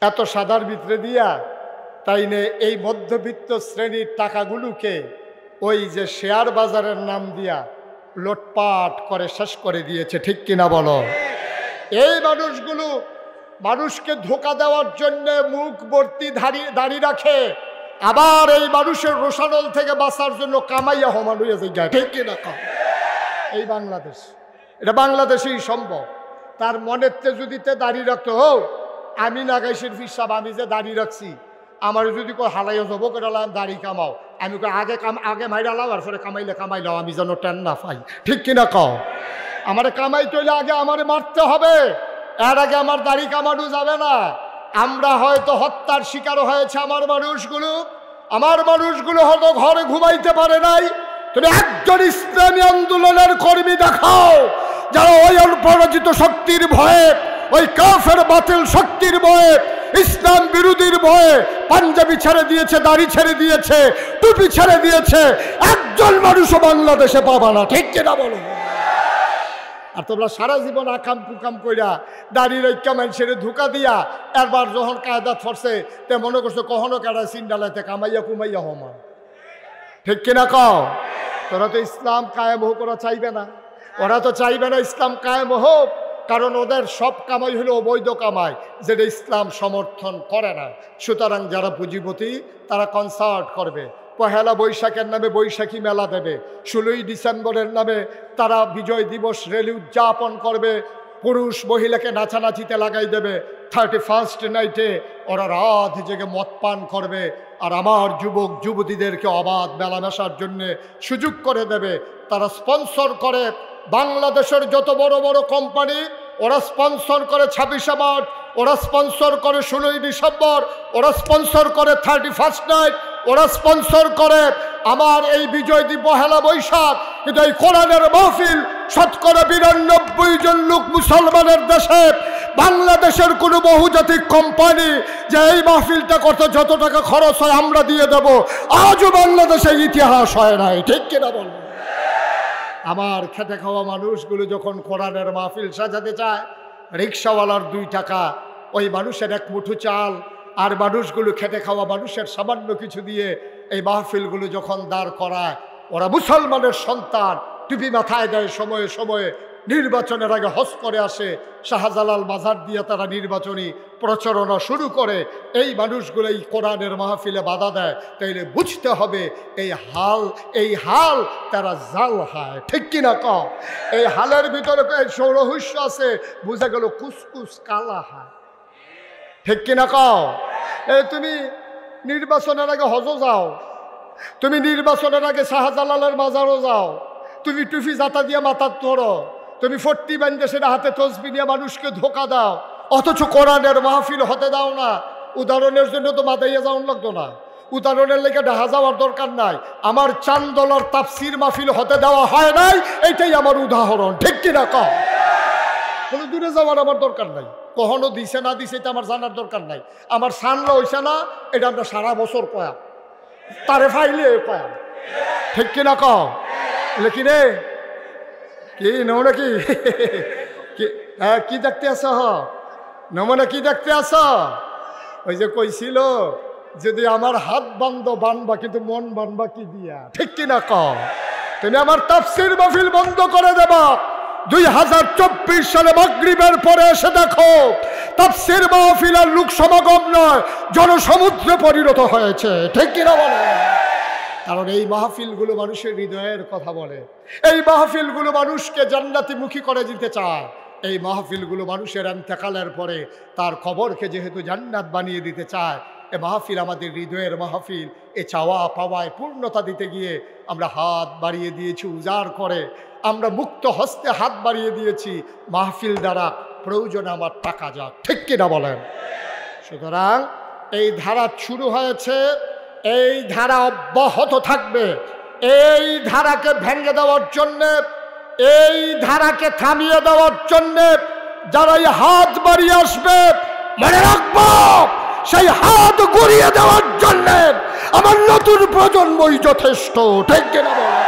এত সাদার ভিতরে দিয়া তাই নে এই মধ্যবিত্ত শ্রেণীর টাকাগুলোকে ওই যে শেয়ার বাজারের নাম দিয়া লোটপাট করে শেষ করে দিয়েছে। ঠিক কিনা বলো? এই মানুষগুলো মানুষকে ধোঁকা দেওয়ার জন্য মুখ ভর্তি দাড়ি রাখে, আবার এই মানুষের রোষানল থেকে বাঁচার জন্য কামাইয়া হমান হয়ে যায়। ঠিক কিনা? এই বাংলাদেশ, এটা বাংলাদেশেই সম্ভব। তার মনেতে যদি দাড়ি রাখতো, হোক আমি নাগাইশের ফিসাব, আমি যে দাড়ি রাখছি, আমার যদি কো হালাইয়া যাবো কেরালাম দাড়ি কামাও, আমি আগে মাইরালাও, আর পরে কামাইলাও, আমি যেন টেন না পাই। ঠিক কিনা কও? আমার কামাইতে হইলে আগে আমারে মারতে হবে, এর আগে আমার দাড়ি কামানো যাবে না। আমরা হয়তো হত্যার শিকার হয়েছে আমার মানুষগুলো হয়তো ঘরে ঘুমাইতে পারে নাই। তুমি একজন ইসলামী আন্দোলনের কর্মী দেখাও যারা ওই অপরাজিত শক্তির ভয়ে, ওই কাফের বাতিল শক্তির ভয়ে, ইসলাম বিরোধীর ভয়ে পাঞ্জাবি ছেড়ে দিয়েছে, দাড়ি ছেড়ে দিয়েছে, টুপি ছেড়ে দিয়েছে। একজন মানুষও বাংলাদেশে পাবা না। ঠিক কিনা বলো? আর তোমরা সারা জীবন আকাম কুকাম কইরা দাড়ি রেখা মানুষের ধোকা দিয়া একবার যখন কায়দাত ফরছে তে মনে করছো কখনো কারা সিন্ডালাইতে কামাইয়া কুমাইয়া হমা। ঠিক কিনা কও? তোরা তো ইসলাম কায়েম হোক ওরা চাইবে না, ওরা তো চাইবে না ইসলাম কায়েম হোক, কারণ ওদের সব কামাই হলো অবৈধ কামাই, যেটা ইসলাম সমর্থন করে না। সুতরাং যারা পুঁজিপতি তারা কনসার্ট করবে, পহেলা বৈশাখের নামে বৈশাখী মেলা দেবে, 16ই ডিসেম্বরের নামে তারা বিজয় দিবস র্যালি উদযাপন করবে, পুরুষ মহিলাকে নাচানাচিতে লাগাই দেবে, 31st নাইটে ওরা রাত জেগে মদ পান করবে, আর আমার যুবক যুবতীদেরকে অবাধ মেলামেশার জন্যে সুযোগ করে দেবে। তারা স্পন্সর করে বাংলাদেশের যত বড় বড় কোম্পানি, ওরা স্পন্সর করে 26শে মার্চ, ওরা স্পন্সর করে 16ই ডিসেম্বর, ওরা স্পন্সর করে 31st নাইট, ওরা স্পন্সর করে আমার এই বিজয় দিবস পহেলা বৈশাখ। কিন্তু এই কোরআনের মাহফিল 92% জন লোক মুসলমানের দেশে, বাংলাদেশের কোনো বহুজাতিক কোম্পানি যে এই মাহফিলটা করতে যত টাকা খরচ হয় আমরা দিয়ে দেব, আজও বাংলাদেশে ইতিহাস হয় নাই। ঠিক কিনা বল? আমার খেটে খাওয়া মানুষগুলো যখন কোরআনের মাহফিল সাজাতে চায়, রিক্সাওয়ালার 2 টাকা, ওই মানুষের এক মুঠো চাল, আর মানুষগুলো খেটে খাওয়া মানুষের সামান্য কিছু দিয়ে এই মাহফিলগুলো যখন দাঁড় করায়, ওরা মুসলমানের সন্তান, টুপি মাথায় দেয়, সময়ে সময়ে নির্বাচনের আগে হজ করে আসে, শাহজালাল বাজার দিয়ে তারা নির্বাচনী প্রচারণা শুরু করে। এই মানুষগুলো এই কোরআনের মাহফিলে বাধা দেয়, তাইলে বুঝতে হবে এই হাল তারা জাল হয়। ঠিক কিনা কও? এই হালের ভিতরে রহস্য আছে, বুঝা গেল কুসকুস কালা হয়। ঠিক কিনা কও? এই তুমি নির্বাচনের আগে হজও যাও, তুমি নির্বাচনের আগে শাহজালালের বাজারও যাও, তুমি টুপি জাতা দিয়ে মাথা ধরো, তুমি 40 বান্ধে সেটা হাতে তসবি নিয়ে মানুষকে ধোকা দাও, অথচ কোরআনের মাহফিল হতে দাও না। উদাহরণের জন্য তো মাদাইয়া যাওয়ান লাগতো না, উদাহরণের লেগে ঢাকা যাওয়ার দরকার নাই। আমার চান্দলার তাফসির মাহফিল হতে দেওয়া হয় নাই, এইটাই আমার উদাহরণ। ঠিক কিনা কও? কোনো দূরে যাওয়ার আমার দরকার নাই, কখনো দিছে না দিছে এটা আমার জানার দরকার নাই। আমার সানলা হইছে না, এটা আমরা সারা বছর কয়া তারে ফাইলে কয়া। ঠিক কিনা কও? লেকিন রে কি নমুনা কি কি দেখতে আস? নমুনা কি দেখতে আস? ওই যে কইছিল যদি আমার হাত বানবা কিন্তু মন বানবা কি দিয়া। ঠিক কিনা কও? তুমি আমার তাফসীর মাহফিল বন্ধ করে দেবা। 2024 সালে মাগরিবের পরে এসে দেখো তাফসীর মাহফিল আর লোক সমাগম নয়, জনসমুদ্রে পরিণত হয়েছে। ঠিক কিনা বলো? কারণ এই মাহফিলগুলো মানুষের হৃদয়ের কথা বলে, এই মাহফিলগুলো মানুষকে জান্নাতি মুখী করে দিতে চায়। এই মাহফিলগুলো মানুষের ইন্তেকালের পরে তার কবরকে যেহেতু জান্নাত বানিয়ে দিতে চায়, এ মাহফিল আমাদের হৃদয়ের মাহফিল। এ চাওয়া পাওয়ায় পূর্ণতা দিতে গিয়ে আমরা হাত বাড়িয়ে দিয়েছি উজাড় করে, আমরা মুক্ত হস্তে হাত বাড়িয়ে দিয়েছি মাহফিল দ্বারা প্রয়োজনে আমার টাকা যাক, ঠিক কিনা বলেন? সুতরাং এই ধারা শুরু হয়েছে, এই ধারা অব্যাহত থাকবে। এই ধারাকে ভেঙে দেওয়ার জন্যে, এই ধারাকে থামিয়ে দেওয়ার জন্যে যারা এই হাত বাড়িয়ে আসবে, মনে রাখবো সেই হাত গড়িয়ে দেওয়ার জন্যে আমার নতুন প্রজন্মই যথেষ্ট, ঠিক কিনা বলেন?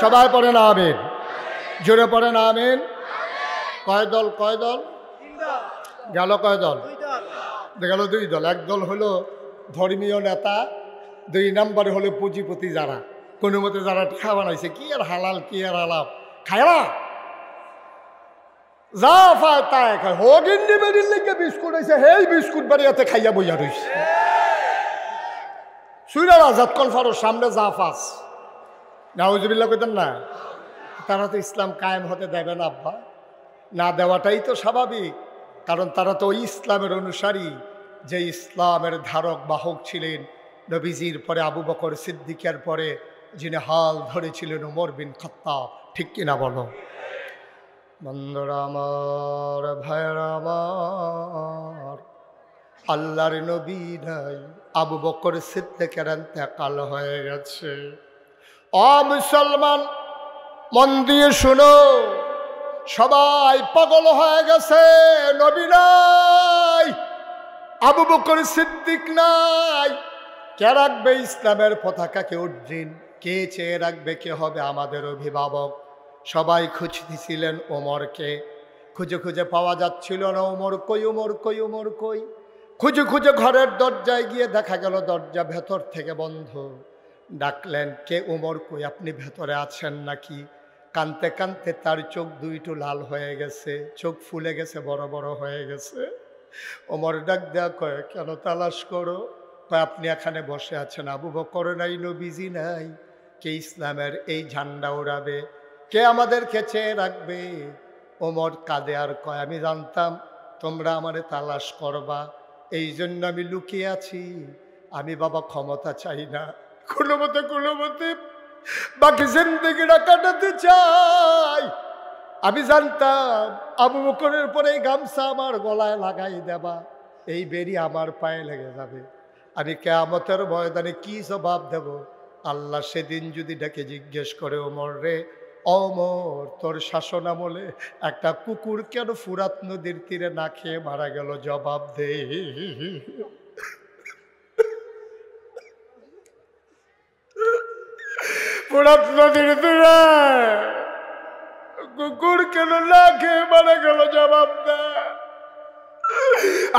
সবাই পড়েন আমিন, জোরে পড়েন আমিন। কয় দল? কয় দল গেল? কয় দল গেল? দুই দল। এক দল হলো ধর্মীয় নেতা, দুই নম্বরে হলো পুঁজিপতি, যারা কোনো মতে যারা ঠা বানাইছে, কি আর হালাল কি আর আলাপ খায় না, যা পায় তাই খায়। হোক ইন্ডিপেন্ডেন্ট লিগে বিস্কুট হয়েছে, হেই বিস্কুট বাড়িয়াতে খাইয়া বইয়া রয়েছে। সুইরাল আজাদ কনফারের সামনে যা পাস নাউজুবিল্লাহ কইতেন না, তারা তো ইসলাম কায়েম হতে দেবে না আব্বা, না দেওয়াটাই তো স্বাভাবিক, কারণ তারা তো ওই ইসলামের অনুসারী যে ইসলামের ধারক বাহক ছিলেন নবীজির পরে আবু বকর সিদ্দিকের পরে যিনি হাল ধরেছিলেন ওমর বিন খাত্তাব, ঠিক কিনা বলো? বন্ধুরা আমার, ভাইরা আমার, আল্লাহর নবী নাই, আবু বকর সিদ্দিকের ইন্তেকাল হয়ে গেছে। ও মুসলমান, মন দিয়ে শুনো, সবাই পাগল হয়ে গেছে, নবী নাই, আবু বকর সিদ্দিক নাই, কে রাখবে ইসলামের পতাকাকে উড্ডীন? কে চেয়ে রাখবে? কে হবে আমাদের অভিভাবক? সবাই খুঁজতেছিলেন ওমরকে, খুঁজে খুঁজে পাওয়া যাচ্ছিল না। ওমর কই, ওমর কই, ওমর কই? খুঁজে খুঁজে ঘরের দরজায় গিয়ে দেখা গেল দরজা ভেতর থেকে বন্ধ। ডাকলেন, কে? ওমর কই, আপনি ভেতরে আছেন নাকি? কানতে কানতে তার চোখ দুইটু লাল হয়ে গেছে, চোখ ফুলে গেছে, বড় বড় হয়ে গেছে। ওমর ডাক দেয়া কয়, কেন তালাশ করো? কয়, আপনি এখানে বসে আছেন, আবু বকর নাই, নবীজি নাই, কে ইসলামের এই ঝান্ডা উড়াবে? কে আমাদেরকে চেয়ে রাখবে? ওমর কাঁদে আর কয়, আমি জানতাম তোমরা আমারে তালাশ করবা, এই জন্য আমি লুকিয়ে আছি। আমি বাবা ক্ষমতা চাই না, কোনো মতে বাকি জিন্দেগিটা কাটাতে চাই। আমি জানতাম আবু বকরের পরে এই গামছা আমার গলায় লাগাই দেবা, এই বেরি আমার পায়ে লেগে যাবে, আমি কিয়ামতের ময়দানে কি জবাব দেব? আল্লাহ সেদিন যদি ডেকে জিজ্ঞেস করে, ওমর রে, ওমর, তোর শাসন আমলে একটা কুকুর কেন ফুরাত নদীর তীরে না খেয়ে মারা গেল? জবাব দে। ফুরাত নদীর তীরে কুকুর কেন না খেয়ে মারা গেল? জবাব দে।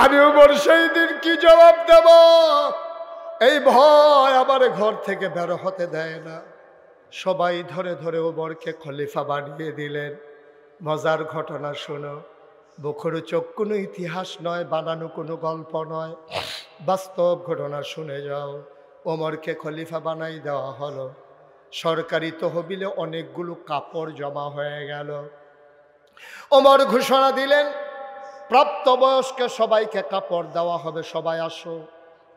আমি ওমর সেই দিন কি জবাব দেব? এই ভয় আমার ঘর থেকে বের হতে দেয় না। সবাই ধরে ধরে ওমরকে খলিফা বানিয়ে দিলেন। মজার ঘটনা শোনো, বখর চোখ কোনো ইতিহাস নয়, বানানো কোনো গল্প নয়, বাস্তব ঘটনা শুনে যাও। ওমরকে খলিফা বানাই দেওয়া হলো। সরকারি তহবিলে অনেকগুলো কাপড় জমা হয়ে গেল। ওমর ঘোষণা দিলেন, প্রাপ্তবয়স্ক সবাইকে কাপড় দেওয়া হবে, সবাই আসো।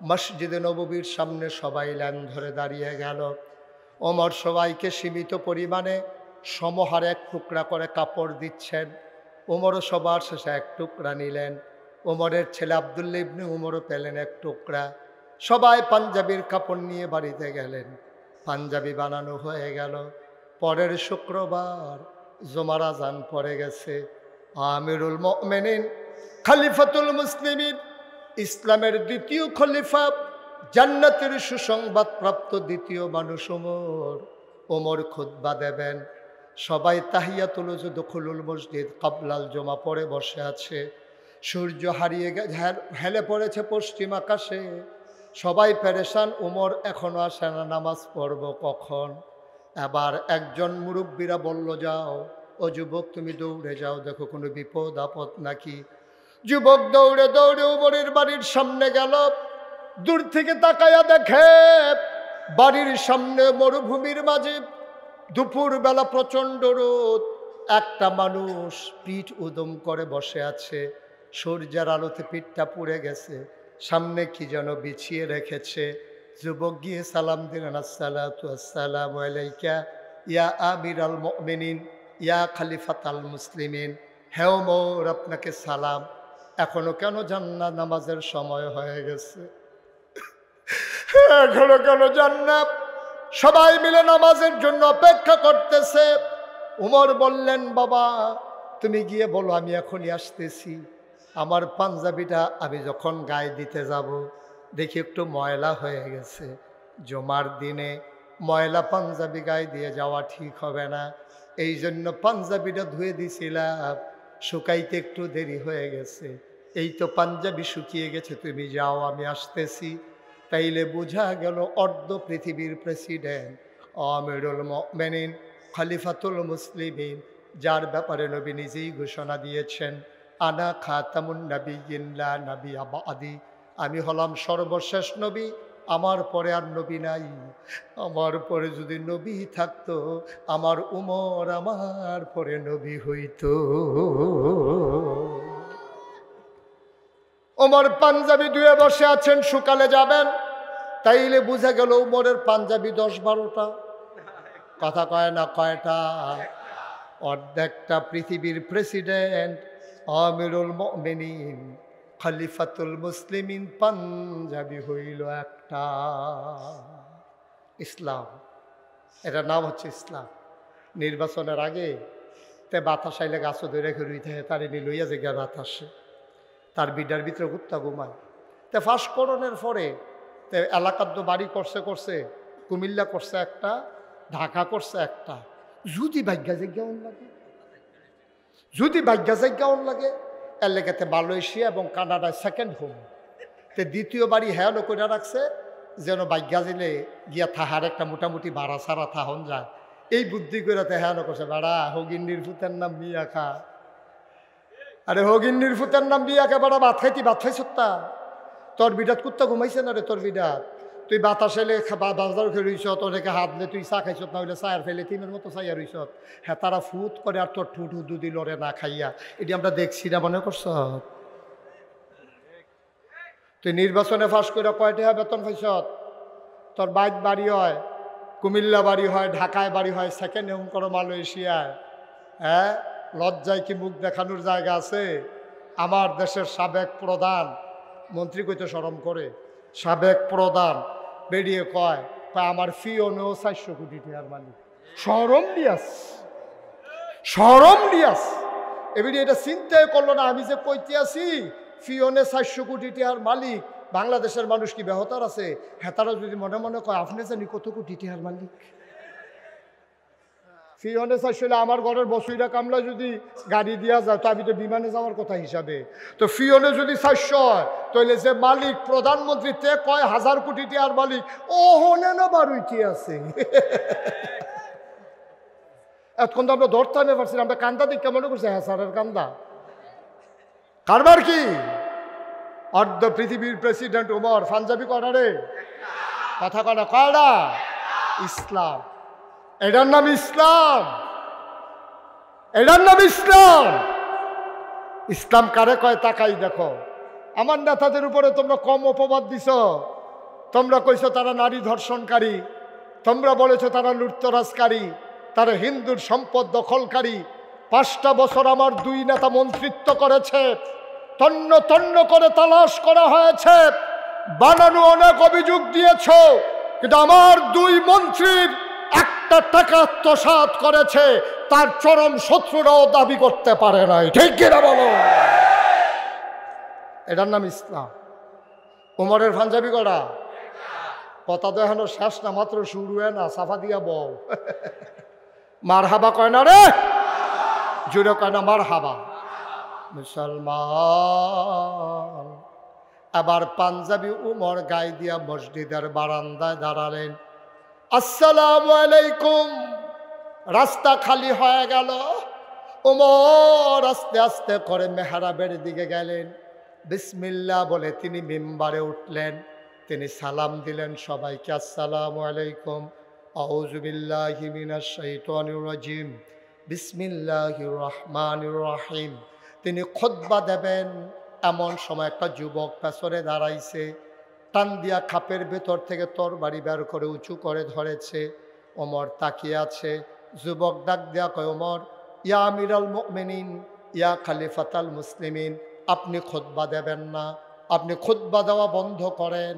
মসজিদে নববীর সামনে সবাই লাইন ধরে দাঁড়িয়ে গেল। ওমর সবাইকে সীমিত পরিমাণে সমহারে এক টুকরা করে কাপড় দিচ্ছেন। ওমরও সবার শেষে এক টুকরা নিলেন। ওমরের ছেলে আব্দুল্লাহ ইবনে ওমরও পেলেন এক টুকরা। সবাই পাঞ্জাবির কাপড় নিয়ে বাড়িতে গেলেন। পাঞ্জাবি বানানো হয়ে গেল। পরের শুক্রবার জুমার আজান পড়ে গেছে। আমিরুল মুমিনিন, খলিফাতুল মুসলিমিন, ইসলামের দ্বিতীয় খলিফা, জান্নাতের সুসংবাদ প্রাপ্ত দ্বিতীয় মানুষ ওমর। ওমর খুতবা দেবেন। সবাই তাহিয়াতুল দুখুলুল মসজিদ কাবলাল জমা পড়ে বসে আছে। সূর্য হারিয়ে হেলে পড়েছে পশ্চিম আকাশে। সবাই পেরেশান, ওমর এখনো আসে না, নামাজ পড়ব কখন? এবার একজন মুরব্বীরা বলল, যাও ও যুবক, তুমি দৌড়ে যাও, দেখো কোনো বিপদ আপদ নাকি। যুবক দৌড়ে দৌড়ে উমরের বাড়ির সামনে গেল। দূর থেকে তাকায়া দেখে বাড়ির সামনে মরুভূমির মাঝে দুপুরবেলা প্রচণ্ড রোদ, একটা মানুষ পিঠ উদম করে বসে আছে। সূর্যের আলোতে পিঠটা পুড়ে গেছে, সামনে কি যেন বিছিয়ে রেখেছে। যুবক গিয়ে সালাম দিলেন, আসসালাতু আসসালামু আলাইকা ইয়া আমিরাল মুমিনিন ইয়া খলিফাতাল মুসলিমিন। হে ওমর, আপনাকে সালাম। এখনো কেন যান না? নামাজের সময় হয়ে গেছে। এখনো কেন যান না? সবাই মিলে নামাজের জন্য অপেক্ষা করতেছে। উমর বললেন, বাবা তুমি গিয়ে বলো আমি এখনই আসতেছি। আমার পাঞ্জাবিটা আমি যখন গায়ে দিতে যাব দেখি একটু ময়লা হয়ে গেছে। জুমার দিনে ময়লা পাঞ্জাবি গায়ে দিয়ে যাওয়া ঠিক হবে না, এই জন্য পাঞ্জাবিটা ধুয়ে দিছিলাম, শুকাইতে একটু দেরি হয়ে গেছে। এই তো পাঞ্জাবি শুকিয়ে গেছে, তুমি যাও আমি আসতেছি। তাইলে বোঝা গেল অর্ধ পৃথিবীর প্রেসিডেন্ট, আমিরুল মুমিনিন, খলিফাতুল মুসলিমিন, যার ব্যাপারে নবী নিজেই ঘোষণা দিয়েছেন, আনা খাতামুন নবিয়্যিন লা নবিয়্যা বা'দি, আমি হলাম সর্বশেষ নবী, আমার পরে আর নবী নাই। আমার পরে যদি নবী থাকতো আমার উমর আমার পরে নবী হইতো। ওমর পাঞ্জাবি ধুয়ে বসে আছেন, সকালে যাবেন। তাইলে বুঝা গেল উমরের পাঞ্জাবি 10-12টা। কথা কয় না কয়টা? অর্ধেকটা পৃথিবীর প্রেসিডেন্ট আমিরুল মুমিনিন খলিফাতুল মুসলিমিন পাঞ্জাবি হইল একটা। ইসলাম, এটার নাম হচ্ছে ইসলাম। নির্বাচনের আগে তে বাতাস আইলে গাছ ধরে রেখে রুই থাকে, তার এনে লইয়া যে গিয়া বাতাসে তার বিডার ভিতরে কুত্তা ঘুমায়। তে ফাঁসকরণের পরে তে এলাকার তো বাড়ি করছে কুমিল্লা করছে একটা, ঢাকা করছে একটা। যদি ভাগ্যা জায়গাও লাগে, যদি ভাগ্যা জায়গাও লাগে, এর লেগেতে মালয়েশিয়া এবং কানাডায় সেকেন্ড হোম। তে দ্বিতীয় বাড়ি হ্যালো করে রাখছে যেন ভাগ্যা দিলে গিয়া থাহার একটা মোটামুটি ভাড়া ছাড়া থাহন যায়। এই বুদ্ধি করে তে হ্যালো করছে, বাড়া হগিন্নির ফুতের নাম বিয়া খা। আরে হগিন্নির ফুতের নাম বিয়া খা, বাড়া ভাত খাইতি, ভাত খাইছ তা তোর বিডাত কুত্তা ঘুমাইছে না রে তোর বিডাত। তুই বাতাস এলে বাজার খেয়ে রইছ, তোকে হাত দিলে তুই চা খাইছত, না হইলে চায়ের ফেলে তিনের মতো চাইয়া রইছ। হ্যাঁ, তারা ফুট করে আর তোর ঠুটু দুদি লড়ে না খাইয়া। এটি আমরা দেখছি না, মনে করছ? তুই নির্বাচনে ফাঁস করে কয়টা বেতন পাইছ? তোর বাইক বাড়ি হয়, কুমিল্লা বাড়ি হয়, ঢাকায় বাড়ি হয়, সেকেন্ড হোম করো মালয়েশিয়ায়। হ্যাঁ, লজ্জায় কি মুখ দেখানোর জায়গা আছে? আমার দেশের সাবেক প্রধান মন্ত্রী কইতে শরম করে, সাবেক প্রধান বেরিয়ে কয় আমার ফিওনেও 400 কোটি টাকার মালিক। শরম দিয়াস, শরম দিয়াস। এবারে এটা চিন্তাই করলো না, আমি যে কইতে আছি ফিওনে 400 কোটি টাকার মালিক। বাংলাদেশের মানুষ কি বেহতার আছে? হ্যাঁ, তারা যদি মনে মনে কয় আপনি জানি কত কোটি টাকার মালিক। ফিওনে 400, আমার ঘরের বসুইরা কামলা যদি গাড়ি দিয়া যায় তো আমি তো বিমানে যাওয়ার কথা হিসাবে। তো ফিওনে যদি 400 হয় তাহলে যে মালিক প্রধানমন্ত্রী তে কয় 1000 কোটি টাকার মালিক, ও হনে না বারুইটি আছে। এতক্ষণ তো আমরা ধরতে আমি পারছি, আমরা কান্দা দিক কেমন করছি? হ্যাঁ স্যারের কান্দা। কারবার কি? অর্ধ পৃথিবীর প্রেসিডেন্ট উমর পাঞ্জাবি করা রে, কথা কনা কয়টা? ইসলাম, এটার নাম ইসলাম, এটার নাম ইসলাম। ইসলাম কারে কয় তাকাই দেখো। আমার নেতাদের উপরে তোমরা কম অপবাদ দিছ। তোমরা কইছো তারা নারী ধর্ষণকারী, তোমরা বলেছো তারা লুটতরাজকারী, তারা হিন্দুর সম্পদ দখলকারী। 5টা বছর আমার 2 নেতা মন্ত্রিত্ব করেছে, তন্ন তন্ন করে তালাশ করা হয়েছে, বানানো অনেক অভিযোগ দিয়েছ, কিন্তু আমার 2 মন্ত্রীর একটা টাকা আত্মসাৎ করেছে তার চরম শত্রুরাও দাবি করতে পারে নাই। ঠিক কিনা বলো? এটার নাম ইসলাম। উমরের পাঞ্জাবি করা কথা তো এখনো শেষ না, মাত্র শুরু হয় না। সাফা দিয়া বউ মার হাবা কয় না রে, জুড়ে কয় না মার হাবা। মুসলমান আবার পাঞ্জাবি উমর গায়ে দিয়া মসজিদের বারান্দায় দাঁড়ালেন। আসসালামু আলাইকুম। রাস্তা খালি হয়ে গেল। ওমর আস্তে আস্তে করে মেহরাবের দিকে গেলেন। বিসমিল্লাহ বলে তিনি মিম্বারে উঠলেন। তিনি সালাম দিলেন সবাইকে, আসসালামু আলাইকুম, আউযু বিল্লাহি মিনাশ শাইতানির রাজিম, বিসমিল্লাহির রহমানির রহিম। তিনি খুতবা দেবেন, এমন সময় একটা যুবক পেছনে দাঁড়াইছে, টান দিয়া খাপের ভেতর থেকে তরবারি বের করে উঁচু করে ধরেছে। ওমর তাকিয়ে আছে। যুবক ডাক দিয়া কয়, ওমর, ইয়া আমিরাল মুমিনিন, ইয়া খলিফাতাল মুসলিমিন, আপনি খুতবা দেবেন না? আপনি খুতবা দেওয়া বন্ধ করেন,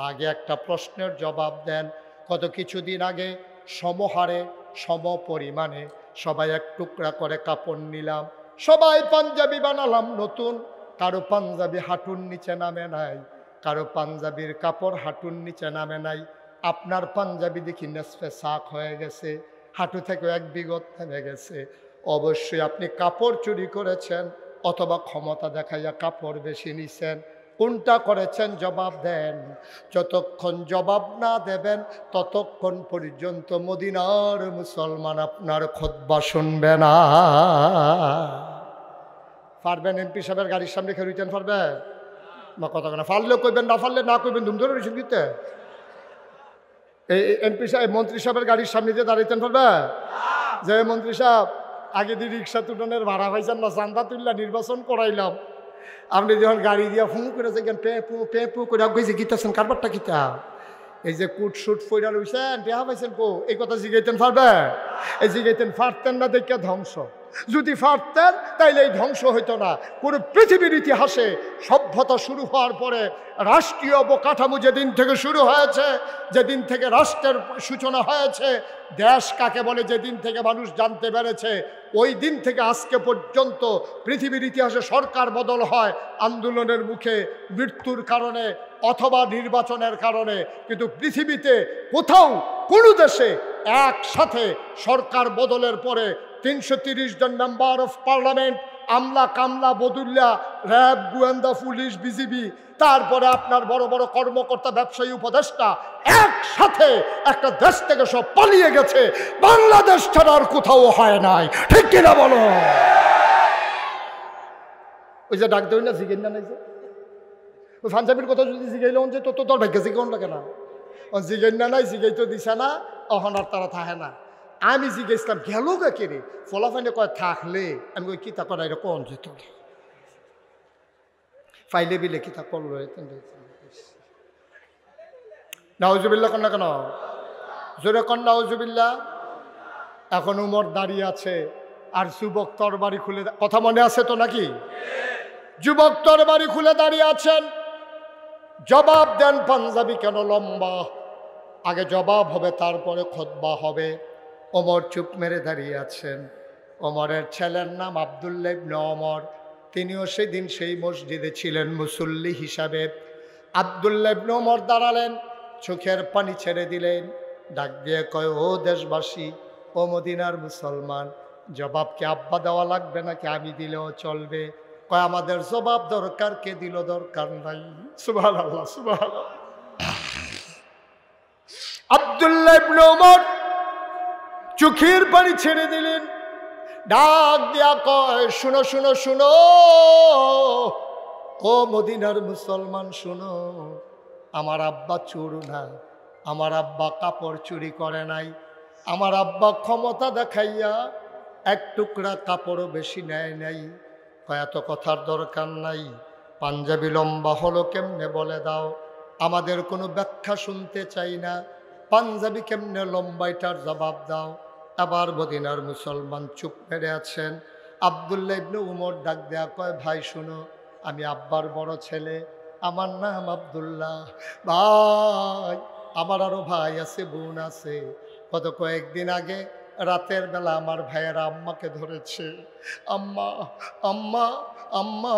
আগে একটা প্রশ্নের জবাব দেন। কত কিছুদিন আগে সমহারে সম পরিমাণে সবাই এক টুকরা করে কাপড় নিলাম, সবাই পাঞ্জাবি বানালাম নতুন। কারো পাঞ্জাবি হাঁটুর নিচে নামে নাই, কারো পাঞ্জাবির কাপড় হাঁটুর নিচে নামে নাই। আপনার পাঞ্জাবি দেখি নেসফে সাক হয়ে গেছে, হাঁটু থেকে এক বিগত নেমে গেছে। অবশ্যই আপনি কাপড় চুরি করেছেন অথবা ক্ষমতা দেখাইয়া কাপড় বেশি নিছেন। কোনটা করেছেন জবাব দেন। যতক্ষণ জবাব না দেবেন ততক্ষণ পর্যন্ত মদিনার মুসলমান আপনার খুতবা শুনবে না। পারবেন এমপি সাহেবের গাড়ির সামনে খেয়ে রিটার্ন পারবে না? কথা না পারলেও কইবেন, না পারলে না কইবেন, ধুম ধরে রিসিভ দিতে। এই এমপি সাহেব মন্ত্রী সাহেবের গাড়ির সামনে দিয়ে দাঁড়াইতেন পারবে? যে মন্ত্রী সাহেব, আগে দিয়ে রিক্সা তুলনের ভাড়া পাইছেন না, চান্দা তুললা নির্বাচন করাইলাম, আপনি যখন গাড়ি দিয়া ফোন করেছে পেপু করে গেছে, গীতাছেন কারবারটা কিতা? এই যে কুট শুট ফইরা রইছেন, টেহা পাইছেন কো? এই কথা জিগাইতেন পারবে? এই জিগাইতেন পারতেন না দেখে ধ্বংস। যদি পারতেন তাইলে এই ধ্বংস হইতো না। পুরো পৃথিবীর ইতিহাসে সভ্যতা শুরু হওয়ার পরে রাষ্ট্রীয় অবকাঠামো যেদিন থেকে শুরু হয়েছে, যেদিন থেকে রাষ্ট্রের সূচনা হয়েছে, দেশ কাকে বলে যেদিন থেকে মানুষ জানতে পেরেছে, ওই দিন থেকে আজকে পর্যন্ত পৃথিবীর ইতিহাসে সরকার বদল হয় আন্দোলনের মুখে, মৃত্যুর কারণে অথবা নির্বাচনের কারণে। কিন্তু পৃথিবীতে কোথাও কোনো দেশে একসাথে সরকার বদলের পরে 330 জন মেম্বার অফ পার্লামেন্ট, আমলা কামলা বদুল্লা, র্যাব, গোয়েন্দা পুলিশ, বিজিবি, তারপরে আপনার বড় বড় কর্মকর্তা, ব্যবসায়ী, উপদেষ্টা একসাথে একটা দেশ থেকে সব পালিয়ে গেছে। বাংলাদেশ ছাড়া আর কোথাও হয় নাই, ঠিক কিনা বলো? ওই যে ডাক দেয় না, জিগেন না, নাই যে ওই পাঞ্জাবির কথা যদি জিগাইল যে তো তোর ভাগ্য জিগাউন লাগে না, জিগেন না নাই, জিগাই তো দিছে না, অহন আর তারা থাকে না। আমি জিজ্ঞেসলাম গেল গা কে রে? ফলাফাইনে কয় থাকলে। আমি কই কিতা করা এটা কোন যেত ফাইলে বিলে কিতা করলো। নাউজুবিল্লাহ কন্যা কেন? জোরে কন নাউজুবিল্লাহ। এখন উমর দাঁড়িয়ে আছে আর যুবক তরবারি খুলে, কথা মনে আছে তো নাকি? যুবক তরবারি খুলে দাঁড়িয়ে আছেন। জবাব দেন, পাঞ্জাবি কেন লম্বা? আগে জবাব হবে, তারপরে খুতবা হবে। ওমর চুপ মেরে দাঁড়িয়ে আছেন। ওমরের ছেলের নাম আব্দুল্লাহ ইবনে ওমর। তিনিও সেদিন সেই মসজিদে ছিলেন মুসল্লি হিসাবে। আব্দুল্লাহ ইবনে ওমর দাঁড়ালেন, চোখের পানি ছেড়ে দিলেন, ডাক দিয়ে কয়, ও দেশবাসী, ও মদিনার মুসলমান, জবাব কি আব্বা দেওয়া লাগবে নাকি আমি দিলেও চলবে? কয়, আমাদের জবাব দরকার, কে দিল দরকার নাই। সুবহানাল্লাহ, সুবহানাল্লাহ। আব্দুল্লাহ ইবনে ওমর চোখের পানি ছেড়ে দিলেন, ডাক দিয়া কয়, শুনো শুনো শুনো, ও মদিনার মুসলমান শুনো, আমার আব্বা চোর না, আমার আব্বা কাপড় চুরি করে নাই, আমার আব্বা ক্ষমতা দেখাইয়া এক টুকরা কাপড়ও বেশি নেয় নাই। এত কথার দরকার নাই, পাঞ্জাবি লম্বা হলো কেমনে বলে দাও, আমাদের কোনো ব্যাখ্যা শুনতে চাই না, পাঞ্জাবি কেমনে লম্বা এটার জবাব দাও। আবার মদিনার মুসলমান চুপ মেরে আছেন। আব্দুল্লাহ ইবনে উমর ডাক দেয়া কয়, ভাই শুনো, আমি আব্বার বড় ছেলে, আমার নাম আব্দুল্লাহ। ভাই, আমার আরো ভাই আছে, বোন আছে। গত কয়েকদিন আগে রাতের বেলা আমার ভাইয়েরা আম্মাকে ধরেছে। আম্মা আম্মা আম্মা,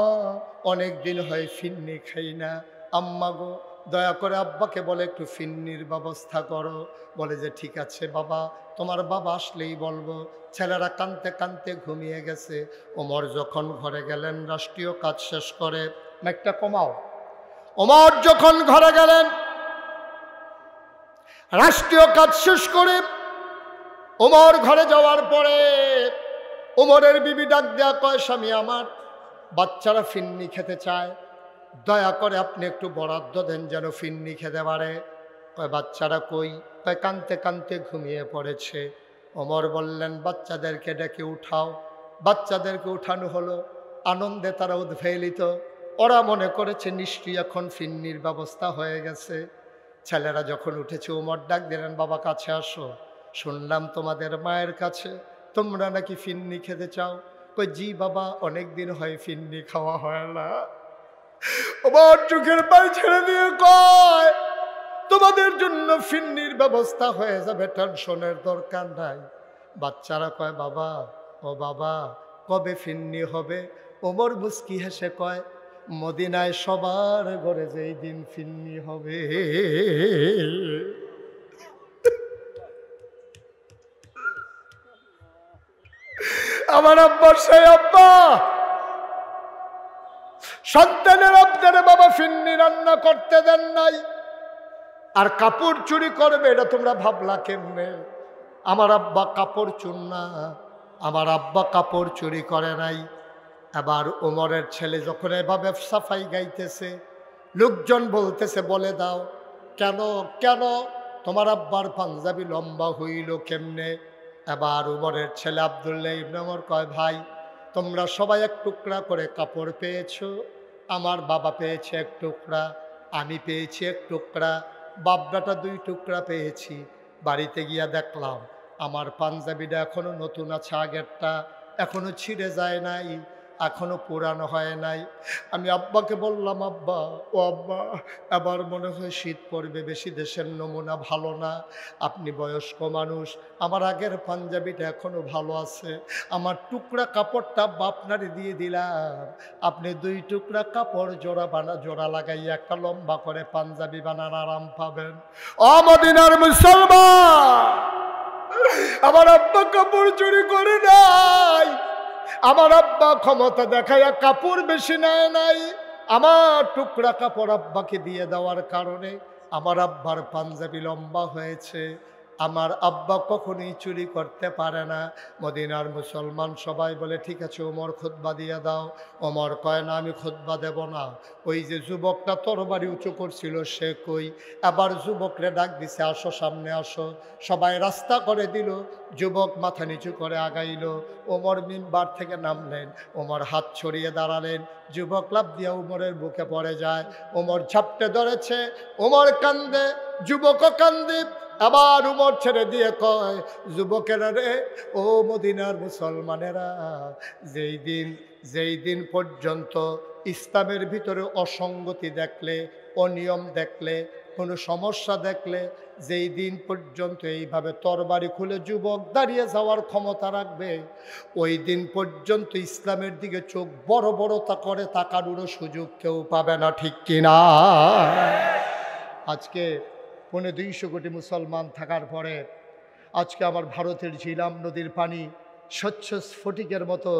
অনেক দিন হয় ফিন্নি খাই না, আম্মা গো দয়া করে আব্বাকে বলে একটু ফিন্নির ব্যবস্থা করো। বলে যে ঠিক আছে বাবা, তোমার বাবা আসলেই বলবো। ছেলেরা কাঁদতে কাঁদতে ঘুমিয়ে গেছে। ওমর যখন ঘরে গেলেন রাষ্ট্রীয় কাজ শেষ করে, একটা কমাও। ওমর যখন ঘরে গেলেন রাষ্ট্রীয় কাজ শেষ করে, ওমর ঘরে যাওয়ার পরে ওমরের বিবি ডাক দেয়া কয়, স্বামী আমার, বাচ্চারা ফিন্নি খেতে চায়, দয়া করে আপনি একটু বরাদ্দ দেন যেন ফিন্নি খেতে পারে। কয় বাচ্চারা কই? কয় কানতে কানতে ঘুমিয়ে পড়েছে। ওমর বললেন বাচ্চাদেরকে ডেকে উঠাও। বাচ্চাদেরকে উঠানো হলো, আনন্দে তারা উদ্বেলিত। ওরা মনে করেছে নিশ্চয়ই এখন ফিন্নির ব্যবস্থা হয়ে গেছে। ছেলেরা যখন উঠেছে ওমর ডাক দিলেন, বাবা কাছে আসো, শুনলাম তোমাদের মায়ের কাছে তোমরা নাকি ফিন্নি খেতে চাও। কই জি বাবা, অনেক দিন হয় ফিন্নি খাওয়া হয় না। ওমর চোখের পানি ছেড়ে দিয়ে কয়, তোমাদের জন্য ফিন্নির ব্যবস্থা হয়ে যাবে, টেনশনের দরকার নাই। বাচ্চারা কয় বাবা, ও বাবা কবে ফিন্নি হবে? ওমর মুস্কি হেসে কয়, মদিনায় সবার ঘরে যেই দিন ফিন্নি হবে। আমার আব্বার সেই আব্বা, সন্তানের আপনারা বাবা ফিন্নি রান্না করতে দেন নাই, আর কাপড় চুরি করবে এটা তোমরা ভাবলা কেমনে? আমার আব্বা কাপড় চুর না, আমার আব্বা কাপড় চুরি করে নাই। আবার ওমরের ছেলে যখন এভাবে সাফাই গাইতেছে, লোকজন বলতেছে বলে দাও কেন কেন তোমার আব্বার পাঞ্জাবি লম্বা হইল কেমনে? এবার ওমরের ছেলে আব্দুল্লাহ ইবনে ওমর কয়, ভাই তোমরা সবাই এক টুকরা করে কাপড় পেয়েছো, আমার বাবা পেয়েছে এক টুকরা, আমি পেয়েছি এক টুকরা, বাপ বেটা 2 টুকরা পেয়েছি। বাড়িতে গিয়া দেখলাম আমার পাঞ্জাবিটা এখনো নতুন আছে, আগেরটা এখনো ছিঁড়ে যায় নাই, এখনো পুরানো হয় নাই। আমি আব্বাকে বললাম, আব্বা ও আব্বা, এবার মনে হয় শীত পড়বে, বেশি দেশের নমুনা ভালো না, আপনি বয়স্ক মানুষ, আমার আগের পাঞ্জাবিটা এখনো ভালো আছে, আমার টুকরা কাপড়টা আপনারে দিয়ে দিলাম, আপনি 2 টুকরা কাপড় জোড়া লাগাইয়া একটা লম্বা করে পাঞ্জাবি বানার আরাম পাবেন। ও মদিনার মুসলমান, আমার আব্বা কাপড় চুরি করে নাই, আমার আব্বা ক্ষমতা দেখাইয়া কাপড় বেশি নেয় নাই, আমার টুকরা কাপড় আব্বাকে দিয়ে দেওয়ার কারণে আমার আব্বার পাঞ্জাবি লম্বা হয়েছে। আমার আব্বা কখনোই চুরি করতে পারে না। মদিনার মুসলমান সবাই বলে ঠিক আছে ওমর খুতবা দিয়ে দাও। ওমর কয় না, আমি খুতবা দেব না। ওই যে যুবকটা তরবারি উঁচু করছিল সে কই? আবার যুবকরে ডাক দিছে, আসো সামনে আসো। সবাই রাস্তা করে দিল, যুবক মাথা নিচু করে আগাইল। ওমর মিম্বার থেকে নামলেন, ওমর হাত ছড়িয়ে দাঁড়ালেন, যুবক লাফ দিয়া ওমরের বুকে পড়ে যায়, ওমর ঝাপটে ধরেছে, ওমর কান্দে, যুবকও কান্দে। আবার উমর ছেড়ে দিয়ে কয়, যুবকেরা রে, ও মদিনার মুসলমানেরা, যেই দিন পর্যন্ত ইসলামের ভিতরে অসঙ্গতি দেখলে, অনিয়ম দেখলে, কোনো সমস্যা দেখলে, যেই দিন পর্যন্ত এইভাবে তরবারি খুলে যুবক দাঁড়িয়ে যাওয়ার ক্ষমতা রাখবে, ওই দিন পর্যন্ত ইসলামের দিকে চোখ বড় বড় করে তাকানোরও সুযোগ কেউ পাবে না, ঠিক কিনা? আজকে 250 কোটি মুসলমান থাকার পরে আজকে আমার ভারতের ঝিলাম নদীর পানি স্বচ্ছ স্ফটিকের মতো,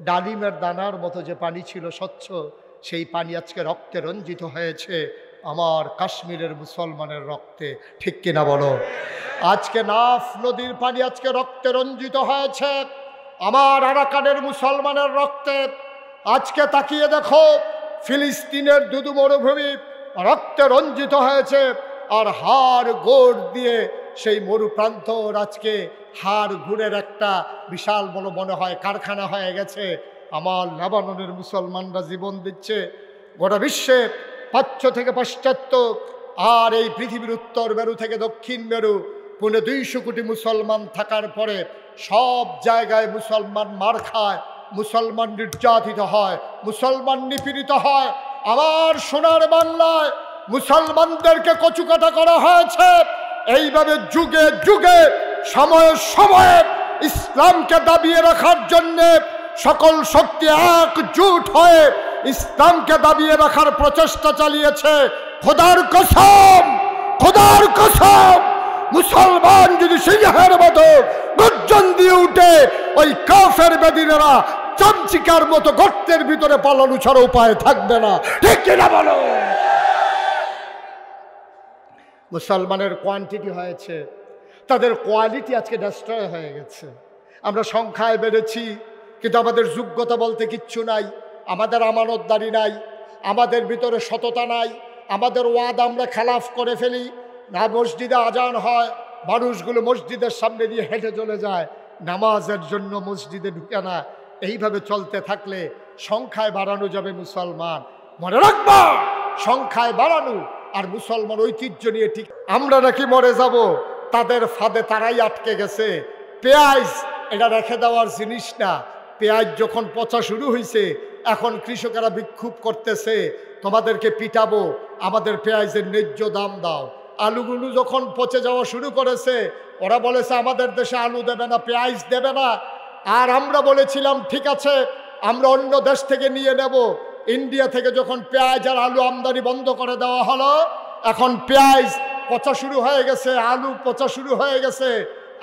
ডালিমের দানার মতো যে পানি ছিল স্বচ্ছ, সেই পানি আজকে রক্তে রঞ্জিত হয়েছে, আমার কাশ্মীরের মুসলমানের রক্তে, ঠিক কিনা বলো? আজকে নাফ নদীর পানি আজকে রক্তে রঞ্জিত হয়েছে আমার আরাকানের মুসলমানের রক্তে। আজকে তাকিয়ে দেখো, ফিলিস্তিনের দুদু মরুভূমি রক্তে রঞ্জিত হয়েছে, আর হাড় গোড় দিয়ে সেই মরুপ্রান্তর আজকে হাড় ঘুরের একটা বিশাল বড় মনে হয় কারখানা হয়ে গেছে। আমার লেবাননের মুসলমানরা জীবন দিচ্ছে। গোটা বিশ্বে প্রাচ্য থেকে পাশ্চাত্য আর এই পৃথিবীর উত্তর মেরু থেকে দক্ষিণ মেরু 250 কোটি মুসলমান থাকার পরে সব জায়গায় মুসলমান মার খায়, মুসলমান নির্যাতিত হয়, মুসলমান নিপীড়িত হয়। আমার সোনার বাংলায় মুসলমানদেরকে কচুকাটা করা হয়েছে। এইভাবে যুগে যুগে সময়ে সময়ে ইসলামকে দাবিয়ে রাখার জন্যে সকল শক্তি একজোট হয়ে ইসলামকে দাবিয়ে রাখার প্রচেষ্টা চালিয়েছে। খোদার কসম, খোদার কসম, মুসলমান যদি সিংহের মতো গর্জন দিয়ে উঠে, ওই কাফের বেদিনেরা চামচিকার মতো গর্তের ভিতরে পালানো ছাড়া উপায় থাকবে না, ঠিক কিনা বলো? মুসলমানের কোয়ান্টিটি হয়েছে, তাদের কোয়ালিটি আজকে ডিস্ট্রয় হয়ে গেছে। আমরা সংখ্যায় বেড়েছি, কিন্তু আমাদের যোগ্যতা বলতে কিচ্ছু নাই, আমাদের আমানতদারি নাই, আমাদের ভিতরে সততা নাই, আমাদের ওয়াদা আমরা খেলাফ করে ফেলি। না মসজিদে আজান হয়, মানুষগুলো মসজিদের সামনে দিয়ে হেঁটে চলে যায়, নামাজের জন্য মসজিদে ঢুকে না। এইভাবে চলতে থাকলে সংখ্যায় বাড়ানো যাবে মুসলমান, মনে রাখবা, সংখ্যায় বাড়ানো আর মুসলমান ঐতিহ্য নিয়ে ঠিক। আমরা নাকি মরে যাব, তাদের ফাঁদে তারাই আটকে গেছে। পেঁয়াজ এটা রেখে দেওয়ার জিনিস না। পেঁয়াজ যখন পচা শুরু হয়েছে, এখন কৃষকেরা বিক্ষোভ করতেছে, তোমাদেরকে পিটাবো, আমাদের পেঁয়াজের ন্যায্য দাম দাও। আলুগুলো যখন পচে যাওয়া শুরু করেছে, ওরা বলেছে আমাদের দেশে আলু দেবে না, পেঁয়াজ দেবে না। আর আমরা বলেছিলাম ঠিক আছে, আমরা অন্য দেশ থেকে নিয়ে নেব। ইন্ডিয়া থেকে যখন পেঁয়াজ আর আলু আমদানি বন্ধ করে দেওয়া হলো, এখন পেঁয়াজ পচা শুরু হয়ে গেছে, আলু পচা শুরু হয়ে গেছে।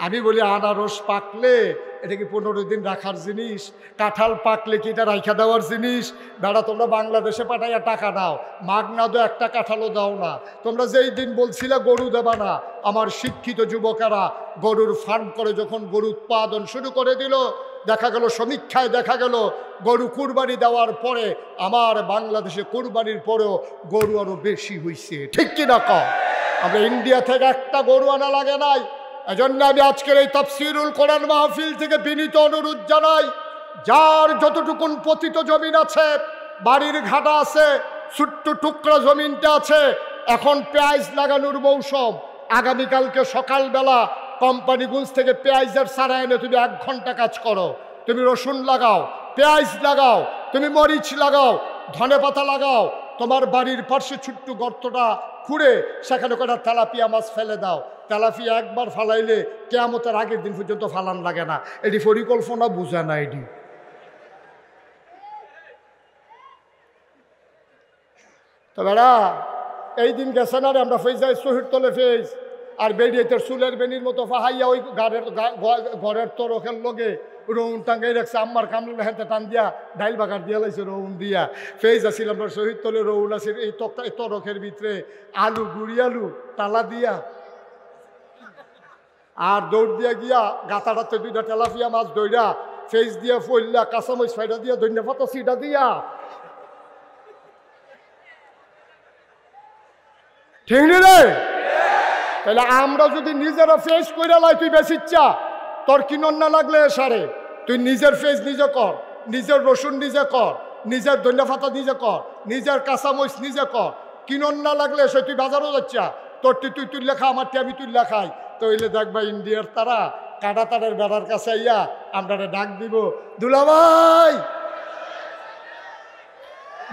আমি বলি আনারস পাকলে এটা কি 15 দিন রাখার জিনিস? কাঁঠাল পাকলে কি এটা রাখা দেওয়ার জিনিস? দাদা তোমরা বাংলাদেশে পাঠাইয়া টাকা দাও, মাগনা দো একটা কাঁঠালও দাও না। তোমরা যেই দিন বলছিলে গরু দেবা না, আমার শিক্ষিত যুবকেরা গরুর ফার্ম করে যখন গরু উৎপাদন শুরু করে দিল, দেখা গেল সমীক্ষায় দেখা গেল গরু কুরবানি দেওয়ার পরে আমার বাংলাদেশে কুরবানির পরেও গরু আরো বেশি হয়েছে। ঠিক কিনা কও? আমরা ইন্ডিয়া থেকে একটা গরু আনা লাগে নাই। এজন্য আমি আজকের এই তাফসীরুল কোরআন মাহফিল থেকে বিনীত অনুরোধ জানাই, যার যতটুকুন পতিত জমিন আছে, বাড়ির ঘাটা আছে, ছোট্ট টুকরা জমিনটা আছে, এখন পেঁয়াজ লাগানোর মৌসুম। আগামীকালকে সকালবেলা কোম্পানিগঞ্জ থেকে পেঁয়াজের চারা এনে তুমি 1 ঘন্টা কাজ করো। তুমি রসুন লাগাও, পেঁয়াজ লাগাও, তুমি মরিচ লাগাও, ধনেপাতা লাগাও, তোমার বাড়ির পাশে ছোট্ট গর্তটা খুঁড়ে সেখানে করে তেলাপিয়া মাছ ফেলে দাও। তেলাপিয়া একবার ফালাইলে কিয়ামতের আগের দিন পর্যন্ত ফালান লাগে না। এটি পরিকল্পনা বুঝে না। এটি তো বেড়া এই দিন গেছে না রে, আমরা ফেজাই শহীদ তলে ফেজ আর বেরিয়েতে চুলের বেনির মতো ফাহাইয়া ওই ঘরের তরকের লগে রৌন টাঙ্গাই রাখছে। আম্মার কামলে হাতে টান দিয়া ডাইল বাগার দিয়া লাইছে রৌন দিয়া। ফেজ আসিল আমরা শহীদ তলে, রৌন আছে এই তরকের ভিতরে আলু, গুড়ি আলু তালা দিয়া আর দৌড় দিয়া গিয়া গাতাটাতে 2টা তেলাপিয়া মাছ দইরা ফেজ দিয়া ফইল্লা কাঁচামরিচ ফাইডা দিয়া ধন্যা পাতা সিটা দিয়া। ঠিক নি রে? তাহলে আমরা যদি নিজেরা ফেস করে লাই, তুই বেশিচ্ছা তোর কিনন না লাগলে সারে, তুই নিজের ফেস নিজে কর, নিজের রসুন নিজে কর, নিজের ধনিয়া পাতা নিজে কর, নিজের কাঁচামরিচ নিজে কর। কিনন না লাগলে সে তুই বাজারও যাচ্ছা, তোরটি তুই লেখা, আমারটি আমি তুই লেখাই। তো হইলে দেখবা ইন্ডিয়ার তারা কাটা তারের বেড়ার কাছে আইয়া আমরা ডাক দিব, দুলাভাই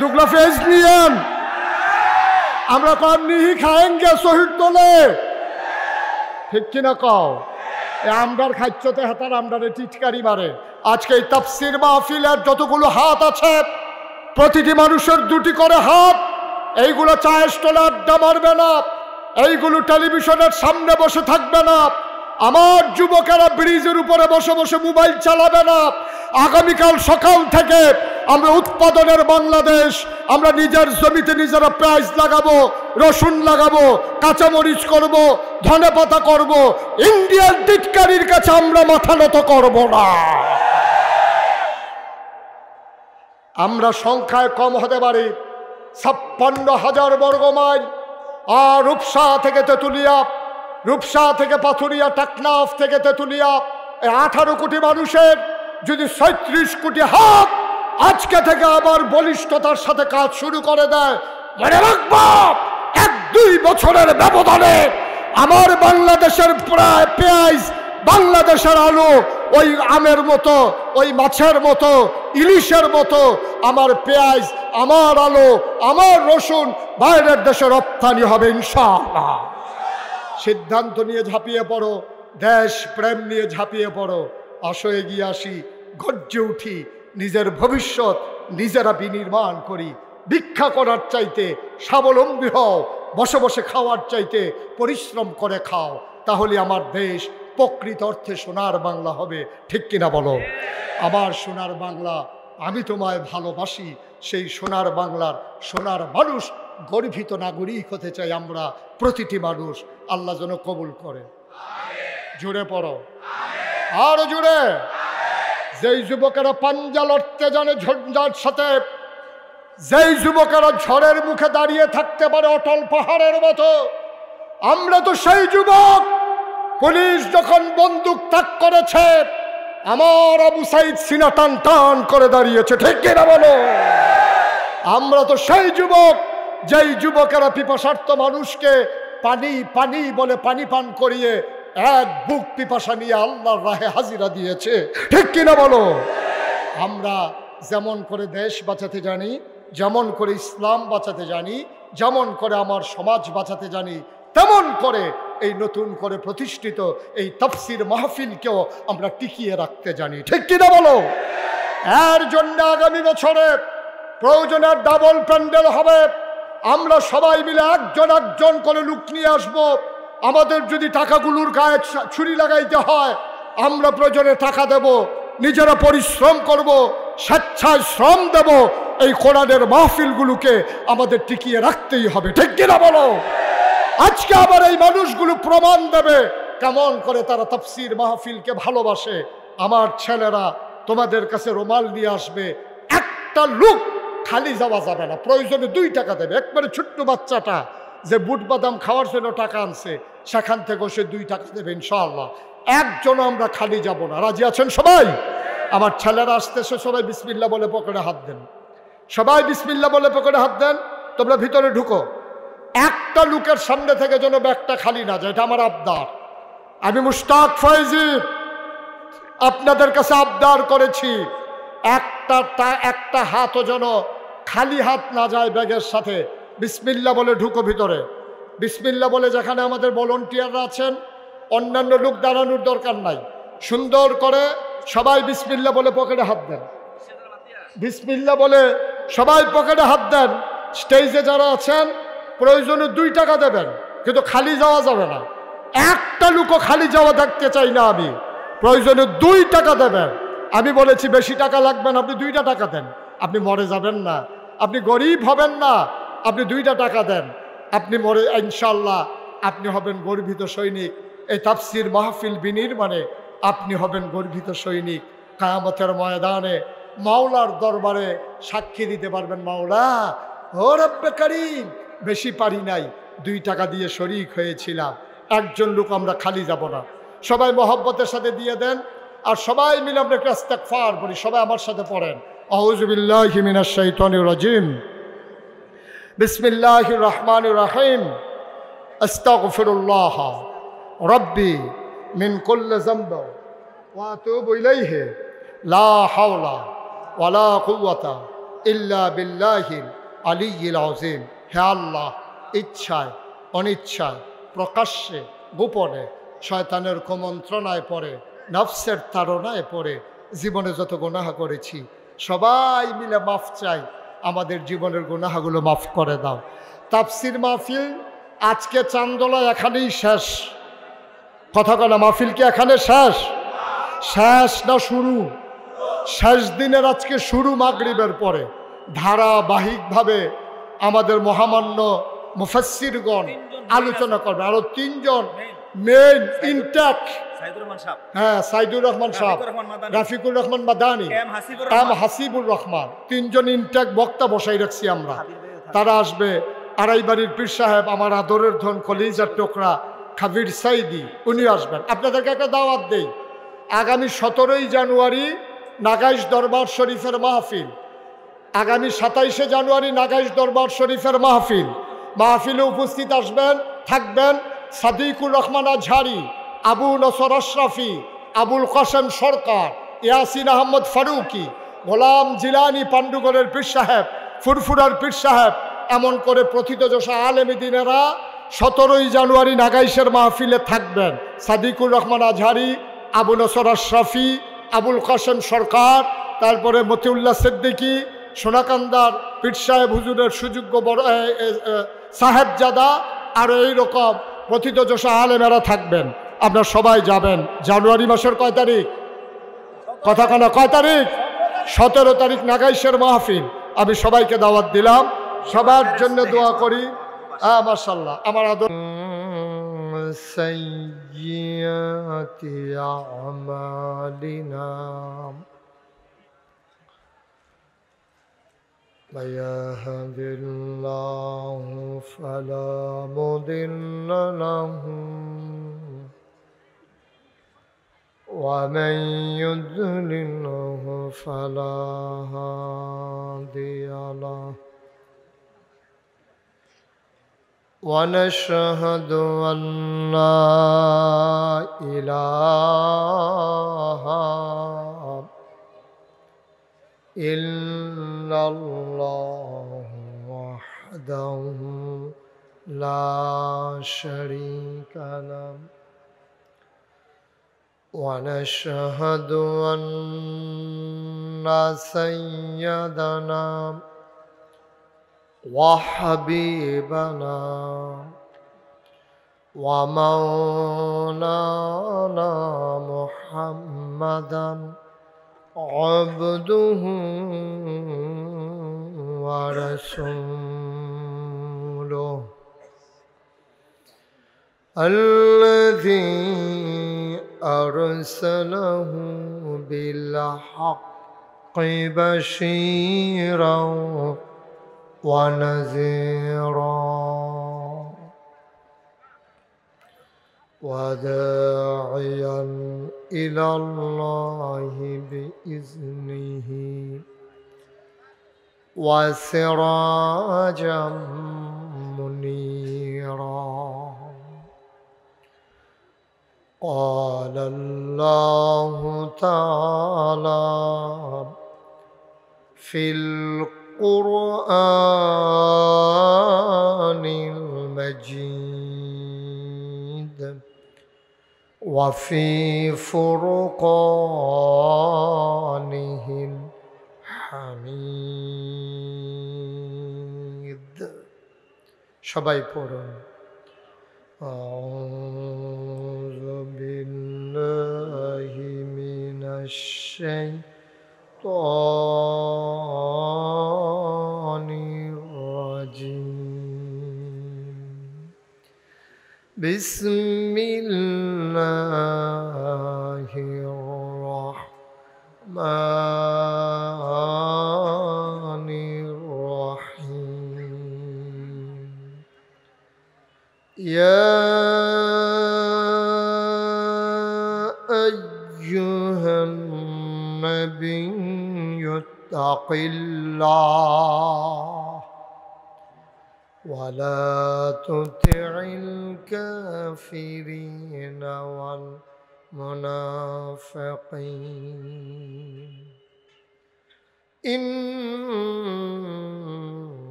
দুগলা ফেস নিয়েন, আমরা কম নিহি খায়েঙ্গে শহীদ তোলে। ঠিক কিনা কও? আমরার খাইতে হাতার আমরারে টিটকারি মারে। আজকে এই তাফসীর মাহফিলের যতগুলো হাত আছে, প্রতিটি মানুষের 2টি করে হাত। এইগুলো চায়ের স্টলে আড্ডা মারবে না, এইগুলো টেলিভিশনের সামনে বসে থাকবে না, আমার যুবকেরা ব্রিজের উপরে বসে বসে মোবাইল চালাবে না। আগামীকাল সকাল থেকে আমরা উৎপাদনের বাংলাদেশ, আমরা নিজের জমিতে নিজেরা পেঁয়াজ লাগাবো, রসুন লাগাবো, কাঁচামরিচ করব, ধনেপাতা করব। ইন্ডিয়ান টিটকারির কাছে আমরা মাথা নত করব না। আমরা সংখ্যায় কম হতে পারি, 56,000 বর্গ মাইল। আর রূপসা থেকে তেঁতুলিয়া, রূপসা থেকে পাথুরিয়া, টাকনাফ থেকে তেঁতুলিয়া, 18 কোটি মানুষের যদি 37 কোটি হাত আজকে থেকে আবার বলিষ্ঠতার সাথে কাজ শুরু করে দেয়, মনে রাখবো 1-2 বছরের ব্যবধানে আমার বাংলাদেশের প্রায় পেঁয়াজ, বাংলাদেশের আলু ওই আমের মতো, ওই মাছের মতো, ইলিশের মতো আমার পেঁয়াজ, আমার আলু, আমার রসুন বাইরের দেশে রপ্তানি হবে ইনশাআল্লাহ। সিদ্ধান্ত নিয়ে ঝাঁপিয়ে পড়ো, দেশ প্রেম নিয়ে ঝাঁপিয়ে পড়ো। আসো এগিয়ে আসি, গর্জে উঠি, নিজের ভবিষ্যৎ নিজেরা বিনির্মাণ করি। ভিক্ষা করার চাইতে স্বাবলম্বী হও, বসে বসে খাওয়ার চাইতে পরিশ্রম করে খাও, তাহলে আমার দেশ প্রকৃত অর্থে সোনার বাংলা হবে। ঠিক কিনা বলো? আমার সোনার বাংলা, আমি তোমায় ভালোবাসি। সেই সোনার বাংলার সোনার মানুষ, গর্বিত নাগরিক হতে চাই আমরা প্রতিটি মানুষ। আল্লাহ যেন কবুল করে। জুড়ে পড়ো, আরো জুড়ে। যেই যুবকেরা পাঞ্জা লড়তে জানে ঝঞ্ঝার সাথে, যেই যুবকেরা ঝড়ের মুখে দাঁড়িয়ে থাকতে পারে অটল পাহাড়ের মতো, আমরা তো সেই যুবক। পুলিশ যখন বন্দুক তাক করেছে, আমার আবু সাইদ সিনা টান টান করে দাঁড়িয়েছে, ঠিক কিনা বলো? আমরা তো সেই যুবক, যেই যুবকেরা পিপাসার্ত মানুষকে পানি পানি বলে পানি পান করিয়ে এক বুক পিপাসা নিয়ে আল্লাহর রাহে হাজিরা দিয়েছে, ঠিক কিনা বলো? আমরা যেমন করে দেশ বাঁচাতে জানি, যেমন করে ইসলাম বাঁচাতে জানি, যেমন করে আমার সমাজ বাঁচাতে জানি, তেমন করে এই নতুন করে প্রতিষ্ঠিত এই তাফসীর মাহফিলকেও আমরা টিকিয়ে রাখতে জানি, ঠিক কিনা বলো? এর জন্য আগামী বছরে প্রয়োজনে ডাবল প্যান্ডেল হবে। আমরা সবাই মিলে একজন একজন করে লোক নিয়ে আসবো। আমাদের যদি টাকাগুলোর গায়ে ছুরি লাগাইতে হয়, আমরা প্রয়োজনে টাকা দেব, নিজেরা পরিশ্রম করব, স্বেচ্ছায় শ্রম দেব। এই কোরআনের মাহফিলগুলোকে আমাদের টিকিয়ে রাখতেই হবে, ঠিক কিনা বলো? আজকে আবার এই মানুষগুলো প্রমাণ দেবে কেমন করে তারা তাফসীর মাহফিলকে ভালোবাসে। আমার ছেলেরা তোমাদের কাছে রুমাল নিয়ে আসবে, একটা লোক খালি যাওয়া যাবে না, প্রয়োজনে 2 টাকা দেবে। একবারে ছোট্ট বাচ্চাটা যে বুট বাদাম খাওয়ার জন্য টাকা আনছে, সেখান থেকে সে 2 টাকা দেবে ইনশাআল্লাহ। একজন আমরা খালি যাব না, রাজি আছেন সবাই? আমার ছেলেরা আসতেছে, সবাই বিসমিল্লাহ বলে পকেটে হাত দেন, সবাই বিসমিল্লাহ বলে পকেটে হাত দেন। তোমরা ভিতরে ঢুকো, একটা লোকের সামনে থেকে যেন ব্যাগটা খালি না যায়, এটা আমার আবদার। আমি মুশতাক ফয়জি আপনাদের কাছে আবদার করেছি, একটা হাতও যেন খালি হাত না যায় ব্যাগের সাথে। বিসমিল্লাহ বলে ঢুকো ভিতরে, বিসমিল্লাহ বলে। যেখানে আমাদের ভলান্টিয়াররা আছেন, অন্যান্য লোক দাঁড়ানোর দরকার নাই, সুন্দর করে সবাই বিসমিল্লাহ বলে পকেটে হাত দেন, বিসমিল্লাহ বলে সবাই পকেটে হাত দেন। স্টেজে যারা আছেন প্রয়োজনে 2 টাকা দেবেন, কিন্তু খালি যাওয়া যাবে না। একটা লোকও খালি যাওয়া দেখতে চাই না আমি। প্রয়োজনে 2 টাকা দেবেন। আমি বলেছি বেশি টাকা লাগবে না, আপনি 2টা টাকা দেন। আপনি মরে যাবেন না, আপনি গরিব হবেন না, আপনি 2টা টাকা দেন। আপনি মরে ইনশাল্লাহ আপনি হবেন গর্বিত সৈনিক। এই তাফসীর মাহফিল বিনির্মাণে আপনি হবেন গর্বিত সৈনিক। কিয়ামতের ময়দানে মাওলার দরবারে সাক্ষী দিতে পারবেন, মাওলা ও রব্বে কারীম, বেশি পারি নাই, 2 টাকা দিয়ে শরীক হয়েছিলাম। একজন লোক আমরা খালি যাব না। সবাই মহব্বতের সাথে দিয়ে দেন, আর সবাই মিলে আমরা একটু ইস্তেগফার করি। সবাই আমার সাথে পড়েন, আউযু বিল্লাহি মিনাশ শাইতানির রাজিম, বিসমিল্লাহির রহমানির রহিম, আস্তাগফিরুল্লাহ রাব্বি মিন কুল্লি যামব ওয়া আতুবু ইলাইহি, লা হাওলা ওয়ালা কুওয়াতা ইল্লা বিল্লাহিল আলিয়্যিল আযীম। হে আল্লাহ, ইচ্ছায় অনিচ্ছায়, প্রকাশ্যে গোপনে, শয়তানের কুমন্ত্রণায় পড়ে, নফসের তাড়নায় পড়ে জীবনে যত গুনাহ করেছি, সবাই মিলে মাফ চাই। আমাদের জীবনের গুনাহগুলো মাফ করে দাও। তাফসীর মাহফিল আজকে চান্দোলা এখানেই শেষ। কথা বলা, মাহফিল কি এখানে শেষ? শেষ না শুরু? শেষ দিনের আজকে শুরু মাগরিবের পরে। ধারাবাহিকভাবে আমাদের মহামান্য মুফাসসিরগণ আলোচনা করবে। আরো 3 জন মেইন ইনটেক, হ্যাঁ, সাইদুর রহমান সাহেব, রাফিকুর রহমান মাদানী, এম হাসিবুর রহমান, 3 জন ইনটেক বক্তা বসাই রাখছি আমরা। তারা আসবে। আড়াইবাড়ির পীর সাহেব, আমার আদরের ধন, কলিজার টুকরা খাবির সাইদি, উনি আসবেন। আপনাদেরকে একটা দাওয়াত দেই, আগামী 17ই জানুয়ারি নাগাইশ দরবার শরীফের মাহফিল, আগামী 27শে জানুয়ারি নাগাইশ দরবার শরীফের মাহফিল। মাহফিলে উপস্থিত আসবেন, থাকবেন সাদিকুর রহমান আজহারি, আবু নসর আশরাফি, আবুল কাসেম সরকার, ইয়াসিন আহমদ ফারুকি, গোলাম জিলানি পান্ডুগড়ের পীর সাহেব, ফুরফুরার পীর সাহেব, এমন করে প্রথিতযশা আলেমী দিনেরা 17ই জানুয়ারি নাগাইশের মাহফিলে থাকবেন। সাদিকুর রহমান আজহারি, আবু নসর আশরাফি, আবুল কাসেম সরকার, তারপরে মতিউল্লাহ সিদ্দিকী, সোনাকান্দার পীর সাহেব হুজুরের সুযোগ্য বড় সাহেবজাদা, আর এইরকম প্রথিতযশা আলেমেরা থাকবেন। আপনারা সবাই যাবেন। জানুয়ারি মাসের কয় তারিখ? কথা কানা, কয় তারিখ? 17 তারিখ নাগাইশের মাহফিল। আমি সবাইকে দাওয়াত দিলাম, সবার জন্য দোয়া করি। মাশাআল্লাহ। আমার আদর সাইয়্যাতি আমালিনা من يهد الله فلا مضل له ومن يضلله فلا هادي له ونشهد أن لا إله إلا الله وحده لا شريك له ونشهد أن سيدنا وحبيبنا ومولانا محمدا عبده ورسوله الذي أرسله بالحق بشيرا ونذيرا وداعيا إلى الله بإذنه وسراجا منيرا قال الله تعالى في القرآن المجيد وفي فرقانه الحميد সবাই পড়ুন أعوذ بالله من الشيطان الرجيم بسم الله الرحمن الرحيم يا أيها النبي اتق الله ولا تطع الكافرين والمنافقين إن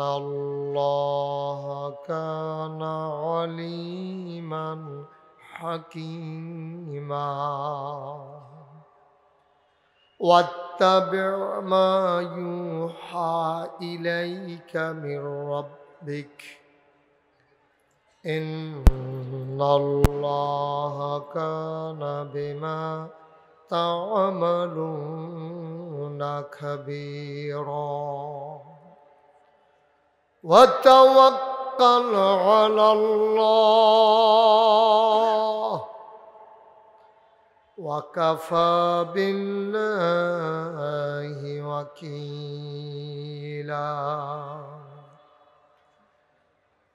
الله كان عليما حكيما واتبع ما يوحى إليك من ربك إن الله كان بما تعملون خبيرا وتوكل على الله وكفى بالله وكيلا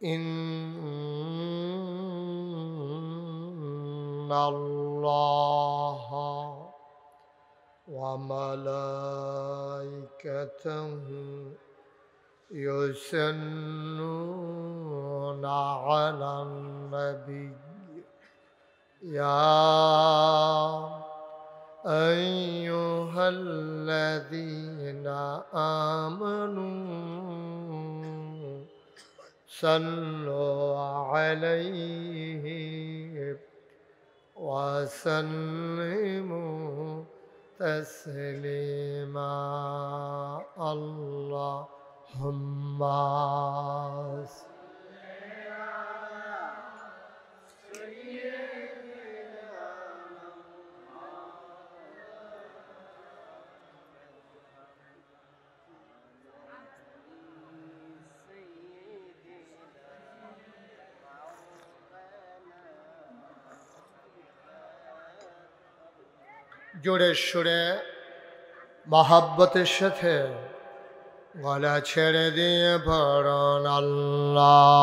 إن الله وملائكته يصلون على النبي يا أيها الذين آمنوا صلوا عليه وسلموا تسليما اللهم জোরে সুরে মহাব্বতের সাথে গলা ছেড়ে দিয়ে পড়ুন আল্লাহুম্মা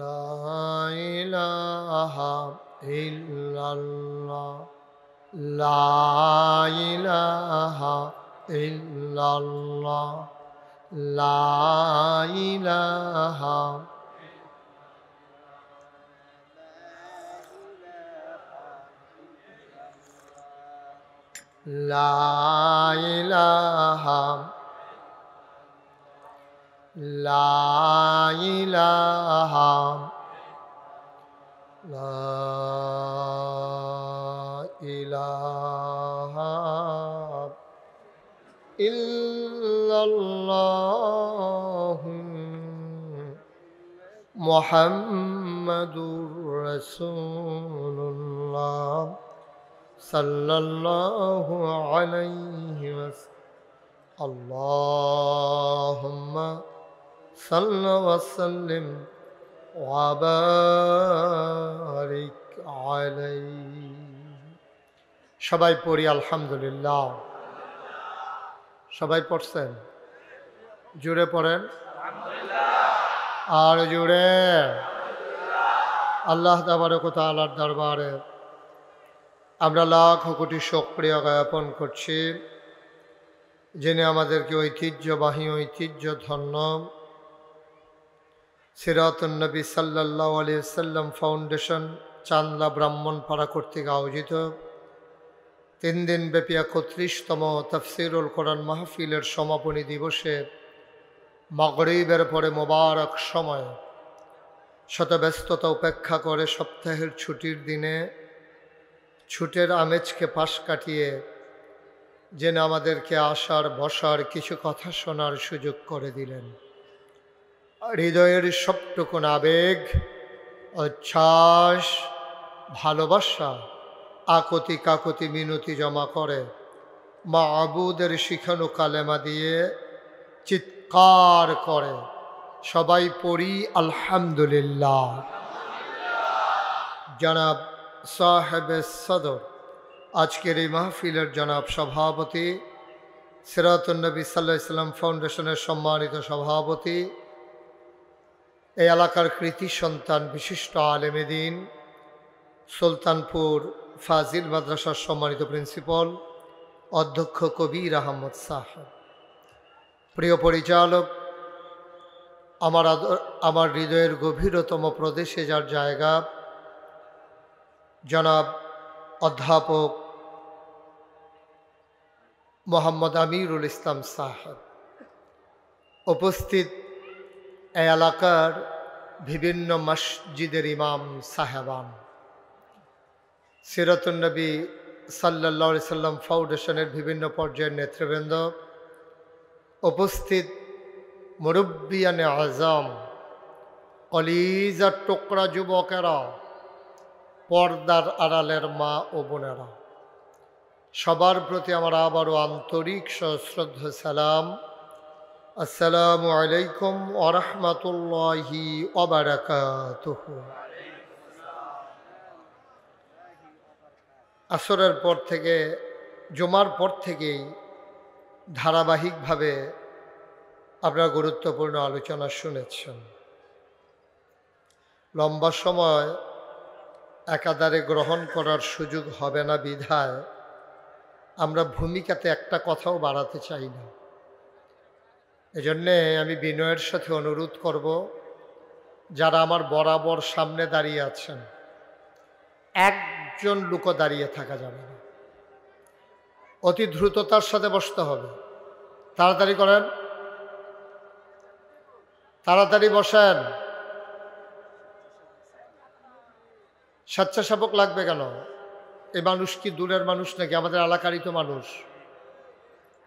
لا إله إلا الله لا إله إلا الله لا إله لا إله لا إله لا إله إلا الله محمد رسول الله صلى الله عليه وسلم اللهم صل وسلم وبارك عليه সবাই পড়ি আলহামদুলিল্লাহ। সবাই পড়ছেন? জোরে পড়েন আর জোরে। আল্লাহ তাবারক ওয়া তাআলার দরবারে আমরা লাখ কোটি শুকরিয়া জ্ঞাপন করছি, যিনি আমাদেরকে ঐতিহ্যবাহী ঐতিহ্যধন্য সিরাতুন নবী সাল্লাল্লাহু আলাইহি ওয়াসাল্লাম ফাউন্ডেশন চান্দলা ব্রাহ্মণপাড়া কর্তৃক আয়োজিত 3 দিনব্যাপী 31তম তাফসীরুল কোরআন মাহফিলের সমাপনী দিবসে মাগরিবের পরে মোবারক সময় শত ব্যস্ততা উপেক্ষা করে সপ্তাহের ছুটির দিনে ছুটের আমেজকে পাশ কাটিয়ে যেন আমাদেরকে আসার বসার কিছু কথা শোনার সুযোগ করে দিলেন। হৃদয়ের সবটুকুন আবেগ, উচ্ছ্বাস, ভালোবাসা, আকুতি কাকুতি মিনতি জমা করে মাবুদের শিখানো কালেমা দিয়ে চিৎকার করে সবাই পড়ি আলহামদুলিল্লাহ। জনাব সাহেবে সদর, আজকের এই মাহফিলের জনাব সভাপতি, সিরাতুন নবী সাল্লাল্লাহু আলাইহি ওয়াসাল্লাম ফাউন্ডেশনের সম্মানিত সভাপতি, এই এলাকার কৃতি সন্তান বিশিষ্ট আলেমে দ্বীন, সুলতানপুর ফাজিল মাদ্রাসার সম্মানিত প্রিন্সিপাল অধ্যক্ষ কবির আহমদ সাহেব, প্রিয় পরিচালক, আমার হৃদয়ের গভীরতম প্রদেশে যার জায়গা, জনাব অধ্যাপক মোহাম্মদ আমিরুল ইসলাম সাহেব, উপস্থিত এই এলাকার বিভিন্ন মসজিদের ইমাম সাহেবান, সিরাতুন নবী সাল্লাল্লাহু আলাইহি সাল্লাম ফাউন্ডেশনের বিভিন্ন পর্যায়ের নেতৃবৃন্দ, উপস্থিত মুরব্বিয়ানে আজম, কলিজার টুকরা যুবকেরা, পর্দার আড়ালের মা ও বোনেরা, সবার প্রতি আমার আবারও আন্তরিক সশ্রদ্ধ সালাম। আসসালামু আলাইকুম ওয়া রাহমাতুল্লাহি ওয়া বারাকাতুহু। আসরের পর থেকে, জুমার পর থেকেই ধারাবাহিকভাবে আপনারা গুরুত্বপূর্ণ আলোচনা শুনেছেন। লম্বা সময় একাধারে গ্রহণ করার সুযোগ হবে না বিধায় আমরা ভূমিকাতে একটা কথাও বাড়াতে চাই না। এজন্যে আমি বিনয়ের সাথে অনুরোধ করব, যারা আমার বরাবর সামনে দাঁড়িয়ে আছেন, একজন লোকও দাঁড়িয়ে থাকা যাবে না, অতি দ্রুততার সাথে বসতে হবে। তাড়াতাড়ি করেন, তাড়াতাড়ি বসেন। স্বেচ্ছাসেবক লাগবে কেন? এই মানুষ কি দূরের মানুষ নাকি? আমাদের এলাকারই তো মানুষ।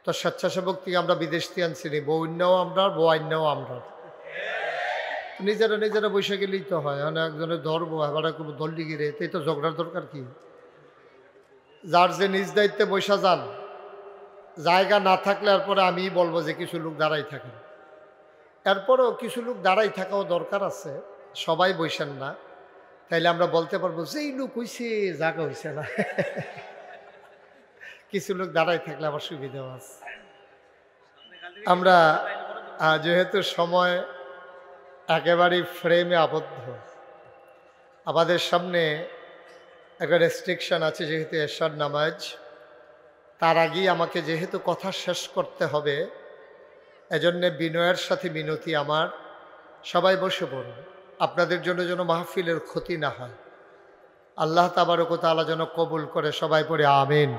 তো স্বেচ্ছাসেবক থেকে আমরা বিদেশ থেকে আনছি নি, বৌন্যাও আমরা, বৌন্যাও আমরা। নিজেরা নিজেরা বসে গেলেই তো হয়, মানে একজনের ধরবো এবার ধরলি গিরে এতেই তো ঝগড়ার দরকার কি? যার যে নিজ দায়িত্বে বসা যান, জায়গা না থাকলে এরপরে আমিই বলবো যে কিছু লোক দাঁড়াই থাকেন। এরপরেও কিছু লোক দাঁড়াই থাকাও দরকার আছে, সবাই বসেন না, তাইলে আমরা বলতে পারবো যে এই লোক হইছে জায়গা হইছে না। কিছু লোক দাঁড়াই থাকলে আমার সুবিধাও আছে। আমরা যেহেতু সময় একেবারেই ফ্রেমে আবদ্ধ, আমাদের সামনে একটা রেস্ট্রিকশন আছে, যেহেতু এশার নামাজ, তার আগেই আমাকে যেহেতু কথা শেষ করতে হবে, এজন্য বিনয়ের সাথে মিনতি আমার, সবাই বসে পড়ুন। আপনাদের জন্য যেন মাহফিলের ক্ষতি না হয়, আল্লাহ তাবারক ওয়া তাআলা যেন কবুল করে, সবাই পড়ে আমিন।